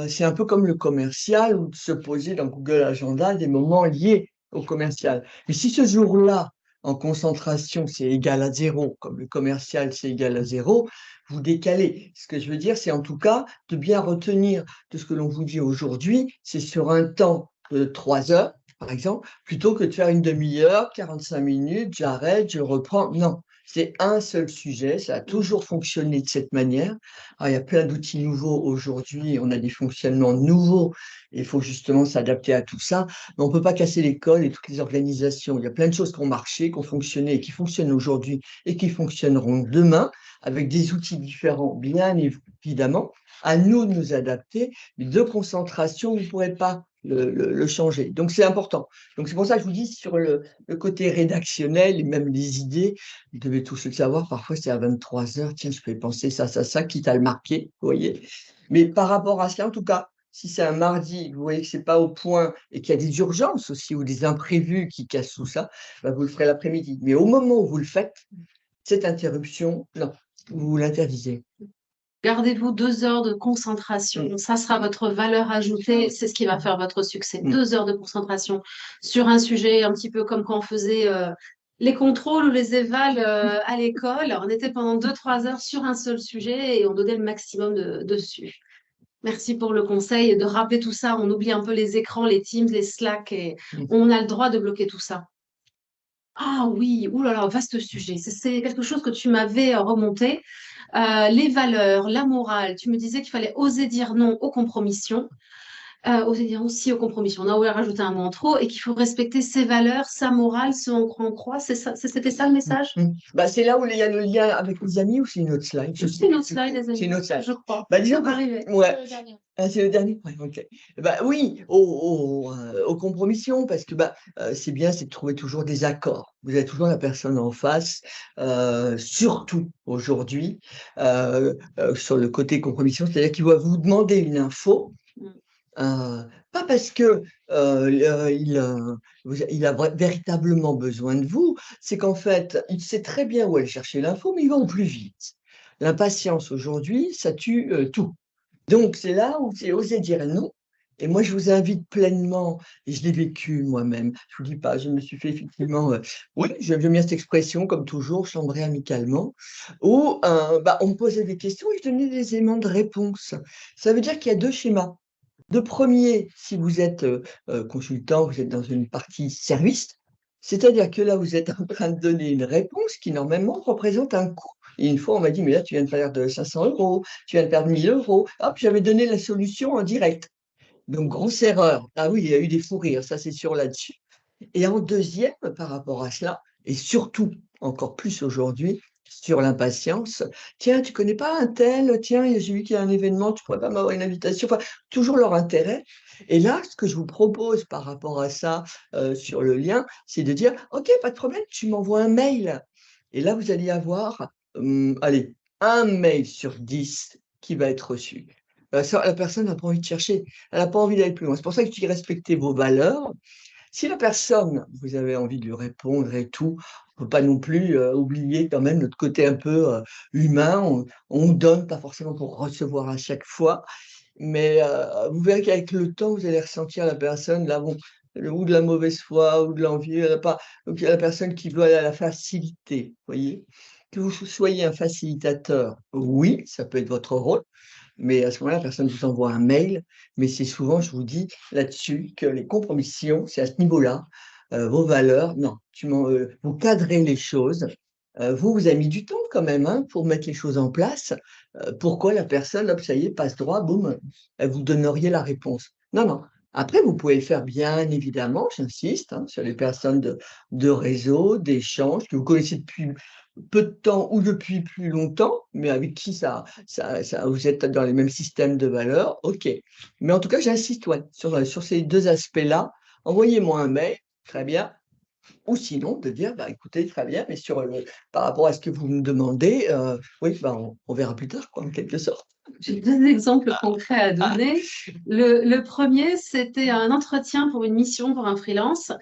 B: c'est un peu comme le commercial ou de se poser dans Google Agenda des moments liés au commercial. Mais si ce jour-là, en concentration, c'est égal à 0, comme le commercial, c'est égal à 0, vous décalez. Ce que je veux dire, c'est en tout cas de bien retenir de ce que l'on vous dit aujourd'hui, c'est sur un temps de 3 heures, par exemple, plutôt que de faire une demi-heure, 45 minutes, j'arrête, je reprends. Non, c'est un seul sujet, ça a toujours fonctionné de cette manière. Alors, il y a plein d'outils nouveaux aujourd'hui, on a des fonctionnements nouveaux, et il faut justement s'adapter à tout ça. Mais on ne peut pas casser l'école et toutes les organisations. Il y a plein de choses qui ont marché, qui ont fonctionné et qui fonctionnent aujourd'hui et qui fonctionneront demain avec des outils différents, bien évidemment. À nous de nous adapter, mais de concentration, vous ne pourrez pas le changer. Donc, c'est important. Donc, c'est pour ça que je vous dis sur le côté rédactionnel et même les idées, vous devez tous le savoir. Parfois, c'est à 23 heures. Tiens, je peux penser ça, quitte à le marquer, vous voyez. Mais par rapport à cela, en tout cas, si c'est un mardi, vous voyez que c'est pas au point et qu'il y a des urgences aussi ou des imprévus qui cassent tout ça, vous le ferez l'après-midi. Mais au moment où vous le faites, cette interruption, non, vous l'interdisez.
A: Gardez-vous 2 heures de concentration. Ça sera votre valeur ajoutée. C'est ce qui va faire votre succès. 2 heures de concentration sur un sujet, un petit peu comme quand on faisait les contrôles ou les évals à l'école. On était pendant 2-3 heures sur un seul sujet et on donnait le maximum dessus. Merci pour le conseil de rappeler tout ça. On oublie un peu les écrans, les Teams, les Slack et on a le droit de bloquer tout ça. Ah oui, oulala, vaste sujet. C'est quelque chose que tu m'avais remonté. Les valeurs, la morale. Tu me disais qu'il fallait oser dire non aux compromissions. Oser dire aussi aux compromissions. On a oublié de rajouter un mot en trop et qu'il faut respecter ses valeurs, sa morale, ce en quoi on croit. C'était ça le message?
B: C'est là où il y a le lien avec les amis ou c'est une autre slide?
A: C'est une autre slide, les amis.
B: C'est une autre slide.
A: Je crois.
B: Disons,
A: Ça va arriver.
B: ouais.
A: C'est le dernier.
B: Ah, c'est le dernier? Ouais, ok. Oui, aux compromissions, parce que c'est bien, c'est de trouver toujours des accords. Vous avez toujours la personne en face, surtout aujourd'hui, sur le côté compromission, c'est-à-dire qu'il va vous demander une info, pas parce que il a véritablement besoin de vous, c'est qu'en fait, il sait très bien où aller chercher l'info, mais il va au plus vite. L'impatience aujourd'hui, ça tue tout. Donc, c'est là où c'est oser dire non. Et moi, je vous invite pleinement, et je l'ai vécu moi-même, je vous dis pas, je me suis fait effectivement, oui, j'aime bien cette expression, comme toujours, chambrer amicalement, où on me posait des questions et je donnais des éléments de réponse. Ça veut dire qu'il y a deux schémas. Le premier, si vous êtes consultant, vous êtes dans une partie service, c'est-à-dire que là, vous êtes en train de donner une réponse qui, normalement, représente un coût. Et une fois, on m'a dit, mais là, tu viens de perdre 500 €, tu viens de perdre 1 000 €. Hop, j'avais donné la solution en direct. Donc, grosse erreur. Ah oui, il y a eu des fous rires, ça c'est sûr là-dessus. Et en deuxième, par rapport à cela, et surtout encore plus aujourd'hui, sur l'impatience. Tiens, tu connais pas un tel? Tiens, j'ai vu qu'il y a un événement, tu pourrais pas m'avoir une invitation? Enfin, toujours leur intérêt. Et là, ce que je vous propose par rapport à ça, sur le lien, c'est de dire: «OK, pas de problème, tu m'envoies un mail». Et là, vous allez avoir, allez, un mail sur 10 qui va être reçu. Ça, la personne n'a pas envie de chercher, elle n'a pas envie d'aller plus loin. C'est pour ça que je dis respectez vos valeurs. Si la personne, vous avez envie de lui répondre et tout, on peut pas non plus, oublier quand même notre côté un peu, humain. On donne, pas forcément pour recevoir à chaque fois, mais vous verrez qu'avec le temps, vous allez ressentir la personne là, bon, ou de la mauvaise foi ou de l'envie, elle a pas donc il y a la personne qui veut aller à la facilité, voyez? Que vous soyez un facilitateur, oui, ça peut être votre rôle. Mais à ce moment-là, la personne vous envoie un mail, mais c'est souvent, je vous dis là-dessus, que les compromissions, c'est à ce niveau-là, vos valeurs, non, vous cadrez les choses. Vous, vous avez mis du temps quand même, hein, pour mettre les choses en place. Pourquoi la personne, hop, ça y est, passe droit, boum, vous donneriez la réponse? Non, non. Après, vous pouvez le faire bien évidemment, j'insiste, hein, sur les personnes de réseau, d'échange, que vous connaissez depuis peu de temps ou depuis plus longtemps, mais avec qui vous êtes dans les mêmes systèmes de valeurs, OK. Mais en tout cas, j'insiste, ouais, sur ces 2 aspects-là. Envoyez-moi un mail, très bien, ou sinon de dire: «Bah, écoutez, très bien, mais par rapport à ce que vous me demandez, oui, bah, on verra plus tard, quoi, en quelque sorte».
A: J'ai 2 exemples concrets à donner. Le 1er, c'était un entretien pour une mission pour un freelance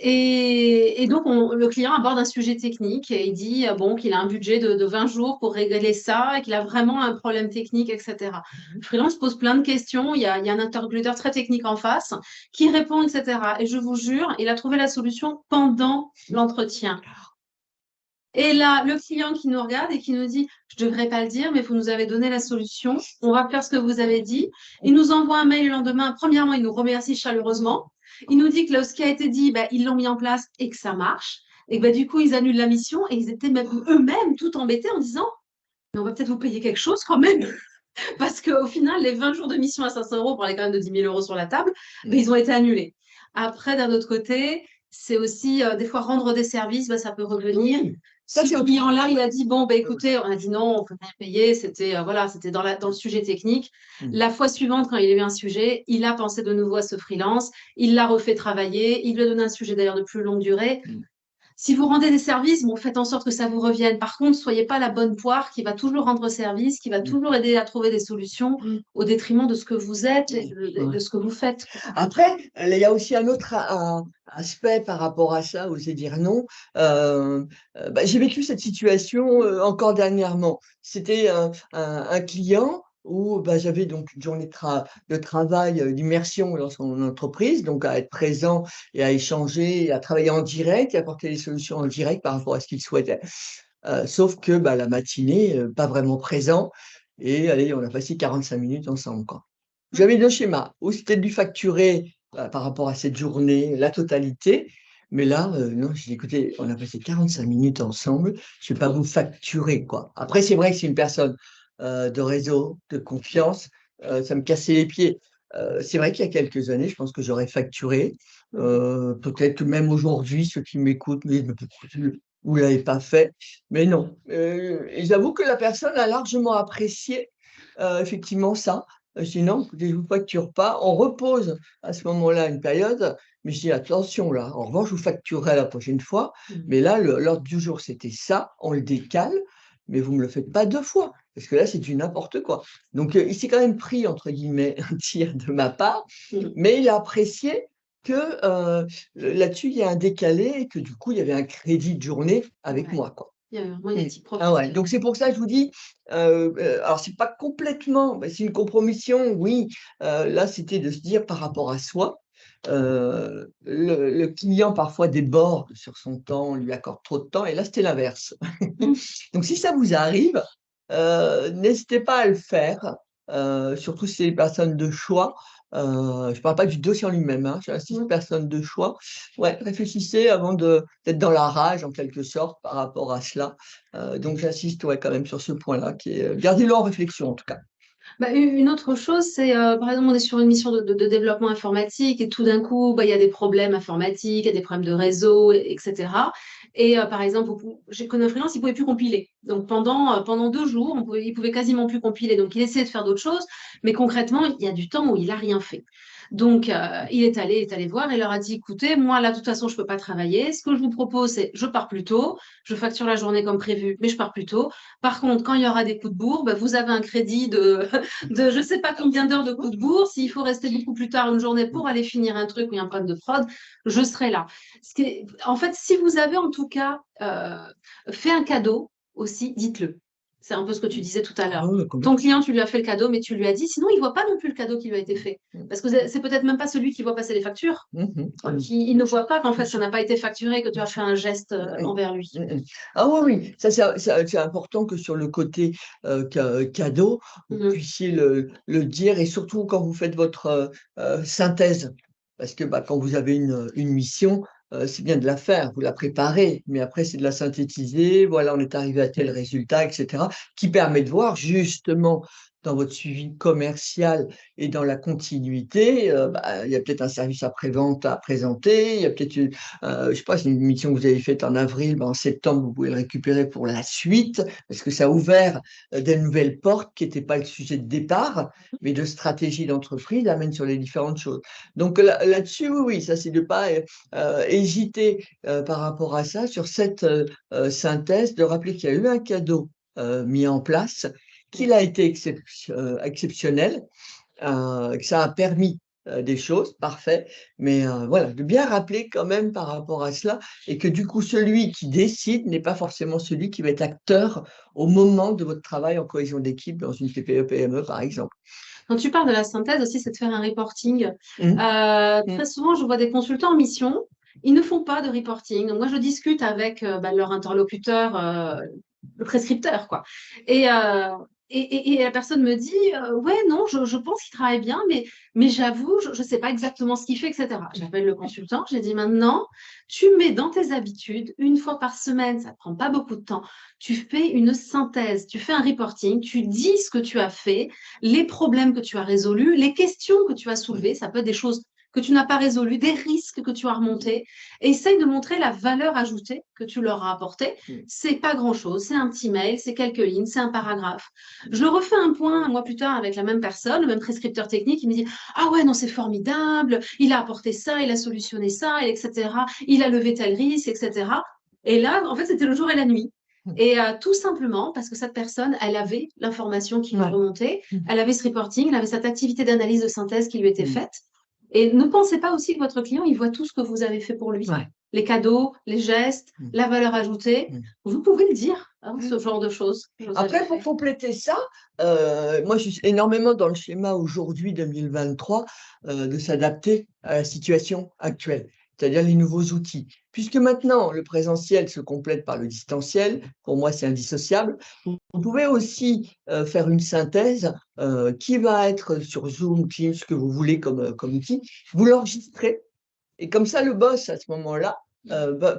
A: et donc le client aborde un sujet technique et il dit, bon, qu'il a un budget de 20 jours pour régler ça et qu'il a vraiment un problème technique et cetera. Le freelance pose plein de questions, il y a un interlocuteur très technique en face qui répond et cetera et je vous jure, il a trouvé la solution pendant l'entretien. Et là, le client qui nous regarde et qui nous dit: «Je ne devrais pas le dire, mais vous nous avez donné la solution. On va faire ce que vous avez dit». Il nous envoie un mail le lendemain. Premièrement, il nous remercie chaleureusement. Il nous dit que ce qui a été dit, bah, ils l'ont mis en place et que ça marche. Et que, bah, du coup, ils annulent la mission et ils étaient même eux-mêmes tout embêtés en disant: «Mais on va peut-être vous payer quelque chose quand même». Parce qu'au final, les 20 jours de mission à 500 € parlaient quand même de 10 000 € sur la table, mais ils ont été annulés. Après, d'un autre côté, c'est aussi des fois rendre des services, bah, ça peut revenir.
B: Oui, ça
A: Si
B: c'est
A: le
B: autre
A: client là, il a dit bon, bah écoutez, on a dit non, on peut rien payer, c'était voilà, c'était dans le sujet technique.
B: mmh.
A: La fois suivante, quand il a eu un sujet, il a pensé de nouveau à ce freelance, il l'a refait travailler, il lui a donné un sujet d'ailleurs de plus longue durée.
B: Mmh.
A: Si vous rendez des services, bon, faites en sorte que ça vous revienne. Par contre, soyez pas la bonne poire qui va toujours rendre service, qui va
B: Mmh.
A: toujours aider à trouver des solutions au détriment de ce que vous êtes et de
B: Ouais.
A: ce que vous faites.
B: Après, il y a aussi un autre aspect par rapport à ça, oser dire non. Bah, j'ai vécu cette situation, encore dernièrement. C'était un client où, bah, j'avais donc une journée de travail, d'immersion dans son entreprise, donc à être présent et à échanger et à travailler en direct et apporter des solutions en direct par rapport à ce qu'il souhaitait. Sauf que, bah, la matinée, pas vraiment présent et allez, on a passé 45 minutes ensemble, quoi. J'avais 2 schémas, ou c'était de lui facturer, par rapport à cette journée, la totalité, mais là, non, j'ai dit: «Écoutez, on a passé 45 minutes ensemble, je vais pas vous facturer, quoi». Après, c'est vrai que c'est une personne, de réseau, de confiance, ça me cassait les pieds. C'est vrai qu'il y a quelques années, je pense que j'aurais facturé, peut-être que même aujourd'hui, ceux qui m'écoutent me disent: «Mais pourquoi vous l'avez pas fait?» mais non, et j'avoue que la personne a largement apprécié, effectivement ça. Je dis: «Non, écoutez, je vous facture pas». On repose à ce moment-là une période, mais je dis: «Attention là, en revanche, je vous facturerai la prochaine fois, mais là, l'ordre du jour, c'était ça, on le décale, mais vous me le faites pas 2 fois, parce que là, c'est du n'importe quoi». Donc, il s'est quand même pris, entre guillemets, un tir de ma part, mais il a apprécié que, là-dessus, il y a un décalé et que du coup, il y avait un crédit de journée avec
A: Ouais.
B: moi, quoi.
A: Il y a vraiment une
B: Mmh.
A: éthique
B: Ah ouais,
A: professionnelle.
B: donc c'est pour ça que je vous dis, alors c'est pas complètement, bah, c'est une compromission, oui, là, c'était de se dire par rapport à soi, le client parfois déborde sur son temps, lui accorde trop de temps et là, c'était l'inverse. Donc si ça vous arrive, n'hésitez pas à le faire, surtout si c'est les personnes de choix. Je ne parle pas du dossier en lui-même, hein, j'insiste, personnes de choix. Ouais, réfléchissez avant d'être dans la rage en quelque sorte par rapport à cela. Donc j'insiste, ouais, quand même sur ce point-là qui est, gardez-le en réflexion en tout cas.
A: Bah, une autre chose, c'est, par exemple, on est sur une mission de développement informatique et tout d'un coup, bah, il y a des problèmes informatiques, il y a des problèmes de réseau et cetera Et par exemple, j'ai connu un freelance, il ne pouvait plus compiler. Donc pendant 2 jours, il pouvait quasiment plus compiler. Donc il essayait de faire d'autres choses, mais concrètement, il y a du temps où il n'a rien fait. Donc il est allé voir et leur a dit, écoutez, moi là, de toute façon, je ne peux pas travailler. Ce que je vous propose, c'est je pars plus tôt, je facture la journée comme prévu, mais je pars plus tôt. Par contre, quand il y aura des coups de bourre, ben, vous avez un crédit de je ne sais pas combien d'heures de coups de bourre. S'il faut rester beaucoup plus tard une journée pour aller finir un truc où il y a un problème de prod, je serai là. En fait, si vous avez en tout cas fait un cadeau aussi, dites-le. C'est un peu ce que tu disais tout à
B: Ah
A: l'heure.
B: ouais,
A: Ton client, tu lui as fait le cadeau, mais tu lui as dit, sinon il ne voit pas non plus le cadeau qui lui a été fait. Parce que c'est peut-être même pas celui qui voit passer les factures. Il ne voit pas qu'en fait, ça n'a pas été facturé, que tu as fait un geste envers lui.
B: Ah oui, oui, ça c'est important que sur le côté cadeau, vous
A: Mhm.
B: puissiez le dire et surtout quand vous faites votre synthèse. Parce que bah, quand vous avez une mission, c'est bien de la faire, vous la préparez, mais après c'est de la synthétiser, voilà, on est arrivé à tel résultat, etc., qui permet de voir justement dans votre suivi commercial et dans la continuité, bah, il y a peut-être un service après-vente à présenter, il y a peut-être je sais pas, c'est une mission que vous avez faite en avril, ben, en septembre, vous pouvez le récupérer pour la suite, parce que ça a ouvert des nouvelles portes qui n'étaient pas le sujet de départ, mais de stratégie d'entreprise, amène sur les différentes choses. Donc là-dessus, oui, oui, ça c'est de ne pas hésiter par rapport à ça, sur cette synthèse, de rappeler qu'il y a eu un cadeau mis en place, qu'il a été exceptionnel, que ça a permis des choses, parfait, mais voilà, de bien rappeler quand même par rapport à cela et que du coup, celui qui décide n'est pas forcément celui qui va être acteur au moment de votre travail en cohésion d'équipe dans une TPE-PME, par exemple.
A: Quand tu parles de la synthèse aussi, c'est de faire un reporting.
B: Mmh.
A: Très souvent, je vois des consultants en mission, ils ne font pas de reporting. Donc, moi, je discute avec leur interlocuteur, le prescripteur, quoi. Et, euh, et la personne me dit, ouais, non, je pense qu'il travaille bien, mais j'avoue, je ne sais pas exactement ce qu'il fait, etc. J'appelle le consultant, j'ai dit, maintenant, tu mets dans tes habitudes, une fois par semaine, ça ne prend pas beaucoup de temps, tu fais une synthèse, tu fais un reporting, tu dis ce que tu as fait, les problèmes que tu as résolus, les questions que tu as soulevées, ça peut être des choses que tu n'as pas résolues, des risques que tu as remontés. Essaye de montrer la valeur ajoutée que tu leur as apportée. C'est pas grand-chose, c'est un petit mail, c'est quelques lignes, c'est un paragraphe. Je le refais un point un mois plus tard avec la même personne, le même prescripteur technique, il me dit ah ouais, non, c'est formidable, il a apporté ça, il a solutionné ça, etc. Il a levé tel risque, etc. Et là, en fait, c'était le jour et la nuit. Et tout simplement parce que cette personne, elle avait l'information qui lui
B: Ouais.
A: remontait, elle avait ce reporting, elle avait cette activité d'analyse de synthèse qui lui était
B: Mmh.
A: faite. Et ne pensez pas aussi que votre client, il voit tout ce que vous avez fait pour lui.
B: Ouais.
A: Les cadeaux, les gestes,
B: Mmh.
A: la valeur ajoutée.
B: Mmh.
A: Vous pouvez le dire, hein, ce genre de choses.
B: Après, pour compléter ça, moi, je suis énormément dans le schéma aujourd'hui 2023 de s'adapter à la situation actuelle, c'est-à-dire les nouveaux outils. Puisque maintenant, le présentiel se complète par le distanciel, pour moi, c'est indissociable. Vous pouvez aussi faire une synthèse qui va être sur Zoom, Teams, ce que vous voulez comme outil. Vous l'enregistrez et comme ça, le boss, à ce moment-là,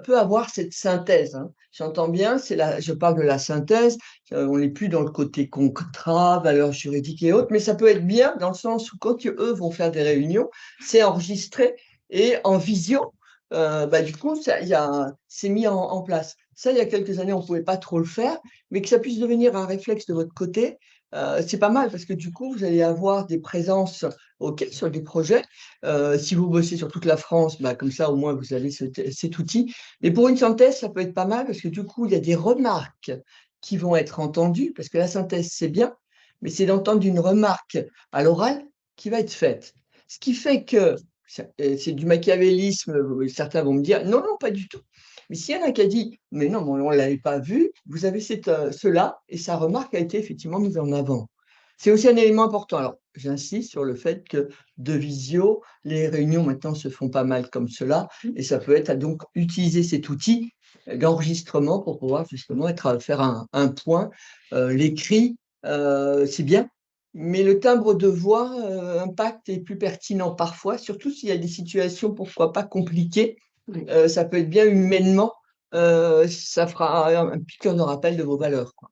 B: peut avoir cette synthèse, hein. J'entends bien, je parle de la synthèse, on n'est plus dans le côté contrat, valeurs juridiques et autres, mais ça peut être bien dans le sens où quand eux vont faire des réunions, c'est enregistré et en visio, bah, du coup, c'est mis en place. Ça, il y a quelques années, on ne pouvait pas trop le faire, mais que ça puisse devenir un réflexe de votre côté, c'est pas mal parce que du coup, vous allez avoir des présences, OK, sur des projets. Si vous bossez sur toute la France, bah, comme ça, au moins, vous avez cet outil. Mais pour une synthèse, ça peut être pas mal parce que du coup, il y a des remarques qui vont être entendues, parce que la synthèse, c'est bien, mais c'est d'entendre une remarque à l'oral qui va être faite. Ce qui fait que c'est du machiavélisme, certains vont me dire: «Non, non, pas du tout». Mais s'il y en a qui a dit: «Mais non, mais on ne l'avait pas vu», vous avez cela et sa remarque a été effectivement mise en avant. C'est aussi un élément important. Alors, j'insiste sur le fait que de visio, les réunions maintenant se font pas mal comme cela et ça peut être à donc utiliser cet outil d'enregistrement pour pouvoir justement faire un point. L'écrit, c'est bien, mais le timbre de voix, impacte et est plus pertinent parfois, surtout s'il y a des situations, pourquoi pas compliquées.
A: Oui.
B: Ça peut être bien humainement, ça fera un piqûre de rappel de vos valeurs, quoi.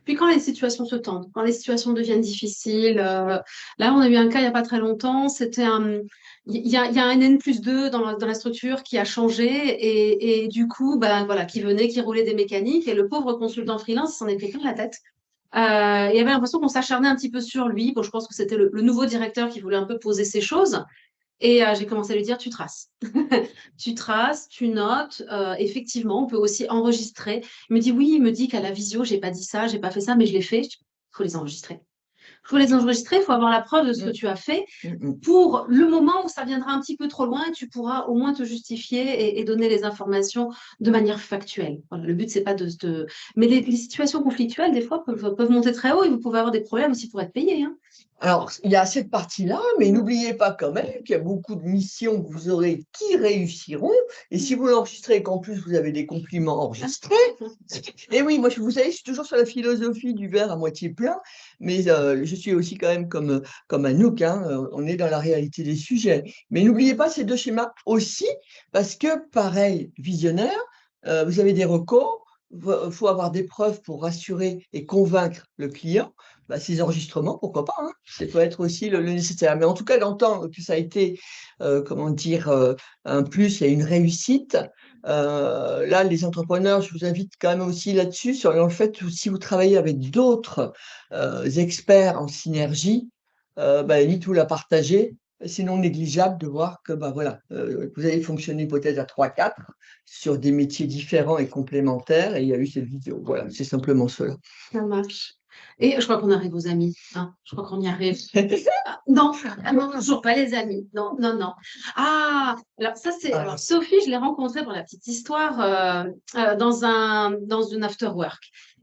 A: Puis quand les situations se tendent, quand les situations deviennent difficiles, là on a eu un cas il n'y a pas très longtemps, il y a un N+2 dans la structure qui a changé et du coup, ben, voilà, qui venait, qui roulait des mécaniques et le pauvre consultant freelance il s'en était plein la tête. Il y avait l'impression qu'on s'acharnait un petit peu sur lui. Bon, je pense que c'était le nouveau directeur qui voulait un peu poser ses choses. Et j'ai commencé à lui dire, tu traces. Tu traces, tu notes. Effectivement, on peut aussi enregistrer. Il me dit, oui, il me dit qu'à la visio, j'ai pas dit ça, j'ai pas fait ça, mais je l'ai fait. Il faut les enregistrer. Il faut les enregistrer, il faut avoir la preuve de ce que
B: Mm,
A: tu as fait
B: mm, mm.
A: pour le moment où ça viendra un petit peu trop loin et tu pourras au moins te justifier et donner les informations de manière factuelle. Voilà, le but, c'est pas de. Mais les situations conflictuelles, des fois, peuvent monter très haut et vous pouvez avoir des problèmes aussi pour être payé. Hein.
B: Alors, il y a cette partie-là, mais n'oubliez pas quand même qu'il y a beaucoup de missions que vous aurez qui réussiront. Et si vous l'enregistrez et qu'en plus vous avez des compliments enregistrés, et oui, moi, vous savez, je suis toujours sur la philosophie du verre à moitié plein, mais je suis aussi quand même comme Anouk, hein, on est dans la réalité des sujets. Mais n'oubliez pas ces deux schémas aussi, parce que, pareil, visionnaire, vous avez des recours, il faut avoir des preuves pour rassurer et convaincre le client. Bah, ces enregistrements, pourquoi pas, hein, ça peut être aussi le nécessaire. Mais en tout cas, d'entendre que ça a été, comment dire, un plus et une réussite, là, les entrepreneurs, je vous invite quand même aussi là-dessus, sur le fait où si vous travaillez avec d'autres experts en synergie, bah, à la limite, vous la partagez. C'est non négligeable de voir que bah, voilà, vous avez fonctionné peut-être à 3-4 sur des métiers différents et complémentaires, et il y a eu cette vidéo. Voilà, c'est simplement cela.
A: Ça marche. Et je crois qu'on arrive aux amis. Hein. Je crois qu'on y arrive. Ah, non, ah non, toujours pas les amis. Non, non, non. Ah, alors ça c'est.
B: Ah,
A: Alors Sophie, je l'ai rencontrée pour la petite histoire dans une after work.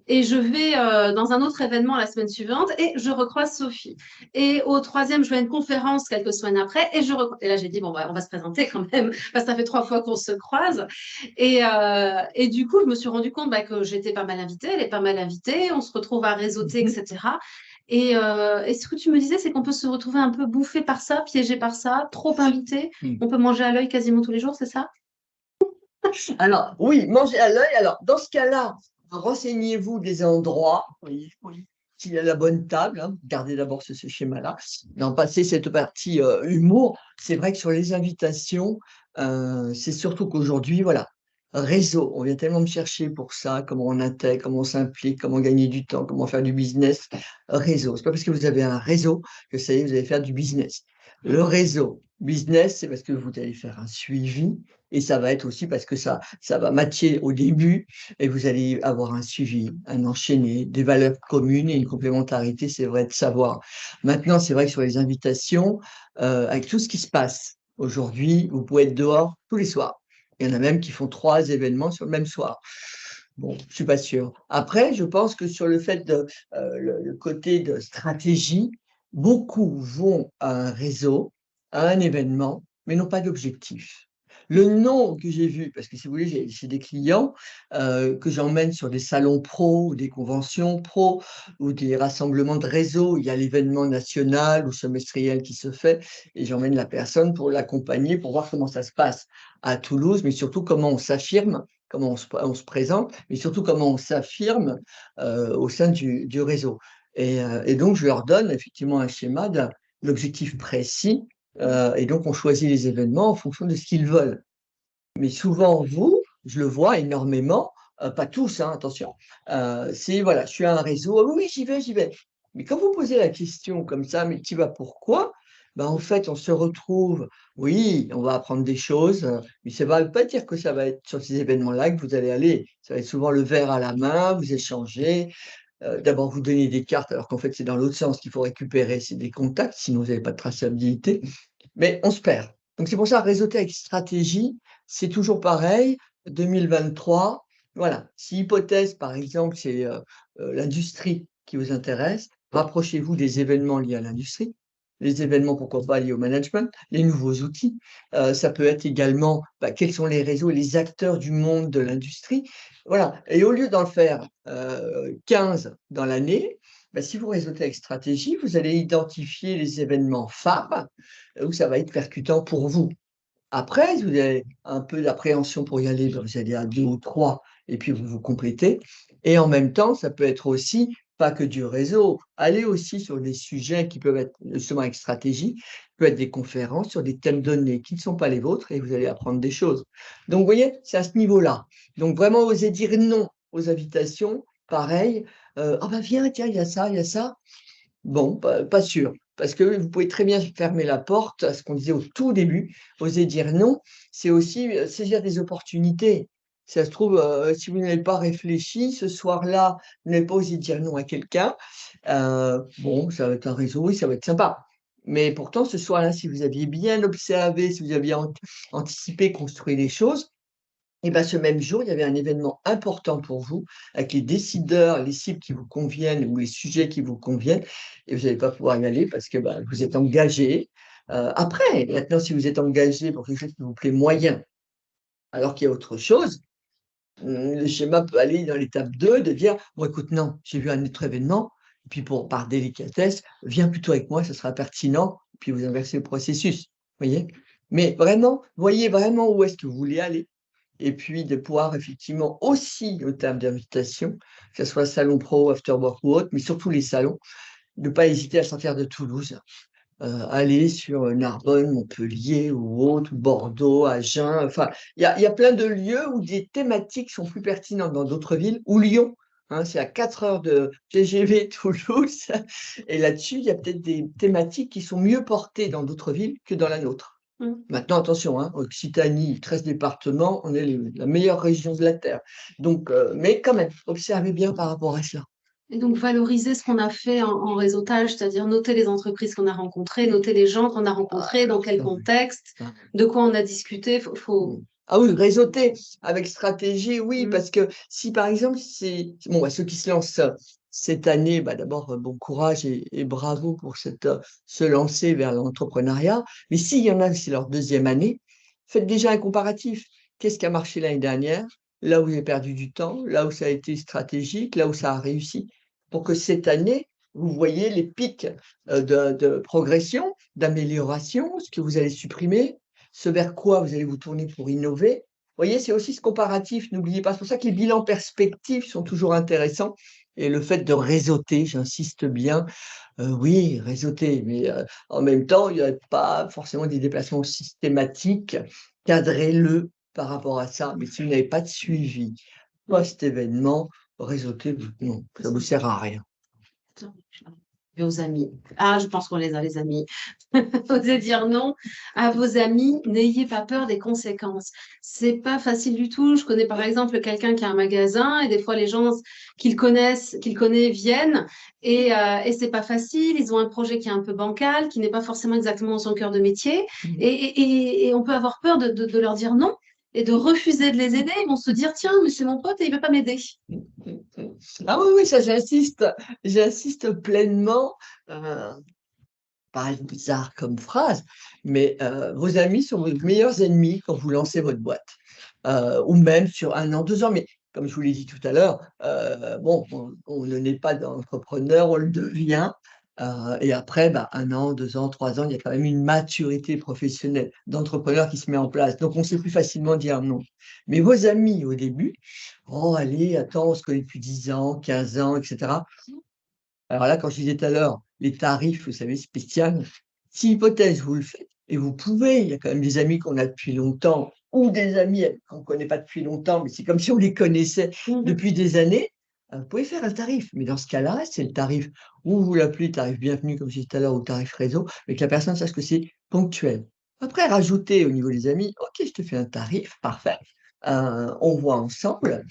A: Et je vais dans un autre événement la semaine suivante et je recroise Sophie. Et au troisième, je vais à une conférence quelques semaines après et là j'ai dit bon bah, on va se présenter quand même parce que ça fait 3 fois qu'on se croise. Et du coup, je me suis rendu compte bah, que j'étais pas mal invitée, elle est pas mal invitée, on se retrouve à réseauter,
B: mhm.
A: etc. Et ce que tu me disais, c'est qu'on peut se retrouver un peu bouffé par ça, piégé par ça, trop invité. On peut manger à l'œil quasiment tous les jours, c'est ça?
B: Alors, oui, manger à l'œil. Alors, dans ce cas-là, renseignez-vous des endroits. Oui, oui. S'il y a la bonne table, hein, gardez d'abord ce schéma-là. D'en passer cette partie humour. C'est vrai que sur les invitations, c'est surtout qu'aujourd'hui, voilà, réseau. On vient tellement me chercher pour ça, comment on intègre, comment on s'implique, comment gagner du temps, comment faire du business. Réseau. C'est pas parce que vous avez un réseau que ça y est, vous allez faire du business. Le réseau business, c'est parce que vous allez faire un suivi et ça va être aussi parce que ça va matcher au début et vous allez avoir un suivi, un enchaîné, des valeurs communes et une complémentarité, c'est vrai de savoir. Maintenant, c'est vrai que sur les invitations, avec tout ce qui se passe aujourd'hui, vous pouvez être dehors tous les soirs. Il y en a même qui font 3 événements sur le même soir. Bon, je suis pas sûre. Après, je pense que sur le fait de le côté de stratégie, beaucoup vont à un réseau, à un événement, mais n'ont pas d'objectif. Le nom que j'ai vu, parce que si vous voulez, j'ai des clients que j'emmène sur des salons pro ou des conventions pro ou des rassemblements de réseau. Il y a l'événement national ou semestriel qui se fait et j'emmène la personne pour l'accompagner, pour voir comment ça se passe à Toulouse, mais surtout comment on s'affirme, comment on se présente, mais surtout comment on s'affirme au sein du réseau. Et donc, je leur donne effectivement un schéma d'un objectif précis et donc, on choisit les événements en fonction de ce qu'ils veulent. Mais souvent, vous, je le vois énormément, pas tous, hein, attention, c'est voilà, je suis à un réseau, ah oui, oui, j'y vais, j'y vais. Mais quand vous posez la question comme ça, mais tu vas pourquoi? Ben, en fait, on se retrouve, oui, on va apprendre des choses, mais ça ne va pas dire que ça va être sur ces événements-là que vous allez aller. Ça va être souvent le verre à la main, vous échangez, d'abord vous donnez des cartes, alors qu'en fait, c'est dans l'autre sens qu'il faut récupérer, c'est des contacts, sinon vous n'avez pas de traçabilité. Mais on se perd. Donc c'est pour ça, réseauter avec stratégie, c'est toujours pareil. 2023, voilà. Si hypothèse, par exemple, c'est l'industrie qui vous intéresse, rapprochez-vous des événements liés à l'industrie, les événements, pourquoi pas, liés au management, les nouveaux outils. Ça peut être également, bah, quels sont les réseaux, les acteurs du monde de l'industrie. Voilà. Et au lieu d'en faire 15 dans l'année, bah, si vous réseautez avec stratégie, vous allez identifier les événements phares où ça va être percutant pour vous. Après, si vous avez un peu d'appréhension pour y aller, ben, vous allez à 2 ou 3 et puis vous vous complétez. Et en même temps, ça peut être aussi pas que du réseau. Allez aussi sur des sujets qui peuvent être justement avec stratégie, peut être des conférences sur des thèmes donnés qui ne sont pas les vôtres et vous allez apprendre des choses. Donc, vous voyez, c'est à ce niveau-là. Donc, vraiment, oser dire non aux invitations, pareil. Ah bah viens, tiens, il y a ça, il y a ça. Bon, pas sûr. Parce que vous pouvez très bien fermer la porte à ce qu'on disait au tout début. Oser dire non, c'est aussi saisir des opportunités. Si ça se trouve, si vous n'avez pas réfléchi, ce soir-là, vous n'avez pas osé dire non à quelqu'un, bon, ça va être un réseau, oui, ça va être sympa. Mais pourtant, ce soir-là, si vous aviez bien observé, si vous aviez anticipé, construit les choses, et ben, ce même jour, il y avait un événement important pour vous, avec les décideurs, les cibles qui vous conviennent ou les sujets qui vous conviennent, et vous n'allez pas pouvoir y aller parce que ben, vous êtes engagé. Après, maintenant, si vous êtes engagé pour quelque chose qui vous plaît moyen, alors qu'il y a autre chose, le schéma peut aller dans l'étape 2 de dire: «Bon, écoute, non, j'ai vu un autre événement, et puis par délicatesse, viens plutôt avec moi, ce sera pertinent», puis vous inversez le processus, vous voyez? Mais vraiment, voyez vraiment où est-ce que vous voulez aller et puis de pouvoir effectivement aussi, au terme d'invitation, que ce soit salon pro, after work ou autre, mais surtout les salons, ne pas hésiter à sortir de Toulouse, aller sur, Narbonne, Montpellier ou autre, ou Bordeaux, Agen, enfin, il y a plein de lieux où des thématiques sont plus pertinentes dans d'autres villes ou Lyon, hein, c'est à 4 heures de TGV Toulouse et là-dessus, il y a peut-être des thématiques qui sont mieux portées dans d'autres villes que dans la nôtre.
A: Mmh.
B: Maintenant, attention, hein, Occitanie, 13 départements, on est la meilleure région de la terre. Donc, mais quand même, observez bien par rapport à cela.
A: Et donc valoriser ce qu'on a fait en réseautage, c'est-à-dire noter les entreprises qu'on a rencontrées, noter les gens qu'on a rencontrés, dans quel
B: Ah oui,
A: contexte,
B: ah
A: de quoi on a discuté.
B: oui. Ah oui, réseauter avec stratégie, oui,
A: Mmh.
B: parce que si par exemple, c'est bon, bah, ceux qui se lancent cette année, bah, d'abord, bon courage et bravo pour se lancer vers l'entrepreneuriat. Mais s'il y en a, c'est leur deuxième année, faites déjà un comparatif. Qu'est-ce qui a marché l'année dernière? Là où vous avez perdu du temps, là où ça a été stratégique, là où ça a réussi. Pour que cette année, vous voyez les pics de progression, d'amélioration, ce que vous allez supprimer, ce vers quoi vous allez vous tourner pour innover. Vous voyez, c'est aussi ce comparatif, n'oubliez pas. C'est pour ça que les bilans perspectives sont toujours intéressants et le fait de réseauter, j'insiste bien, oui, réseauter, mais en même temps, il y a pas forcément des déplacements systématiques. Cadrez-le par rapport à ça, mais si vous n'avez pas de suivi post-événement, réseauter, non, ça ne vous sert à rien.
A: Et aux amis. Ah, je pense qu'on les a, les amis. Osez dire non à vos amis, n'ayez pas peur des conséquences. C'est pas facile du tout. Je connais par exemple quelqu'un qui a un magasin et des fois les gens qu'il connaît viennent et c'est pas facile. Ils ont un projet qui est un peu bancal, qui n'est pas forcément exactement dans son cœur de métier et on peut avoir peur de leur dire non et de refuser de les aider. Ils vont se dire tiens, mais c'est mon pote et il veut pas m'aider.
B: Ah oui, oui, ça j'insiste pleinement, heu paraît bizarre comme phrase, mais vos amis sont vos meilleurs ennemis quand vous lancez votre boîte, ou même sur 1 an, 2 ans. Mais comme je vous l'ai dit tout à l'heure, bon, on ne naît pas d'entrepreneur, on le devient, et après, bah, 1 an, 2 ans, 3 ans, il y a quand même une maturité professionnelle d'entrepreneur qui se met en place. Donc on sait plus facilement dire non. Mais vos amis au début: «Oh allez, attends, on se connaît depuis 10 ans, 15 ans» et cetera. Alors là, quand je disais tout à l'heure, les tarifs, vous savez, spécial, si hypothèse vous le faites et vous pouvez, il y a quand même des amis qu'on a depuis longtemps ou des amis qu'on ne connaît pas depuis longtemps, mais c'est comme si on les connaissait
A: Mhm.
B: depuis des années, vous pouvez faire un tarif. Mais dans ce cas-là, c'est le tarif ou vous l'appelez tarif bienvenu, comme je disais tout à l'heure, ou tarif réseau, mais que la personne sache que c'est ponctuel. Après, rajoutez au niveau des amis: «OK, je te fais un tarif, parfait, on voit ensemble».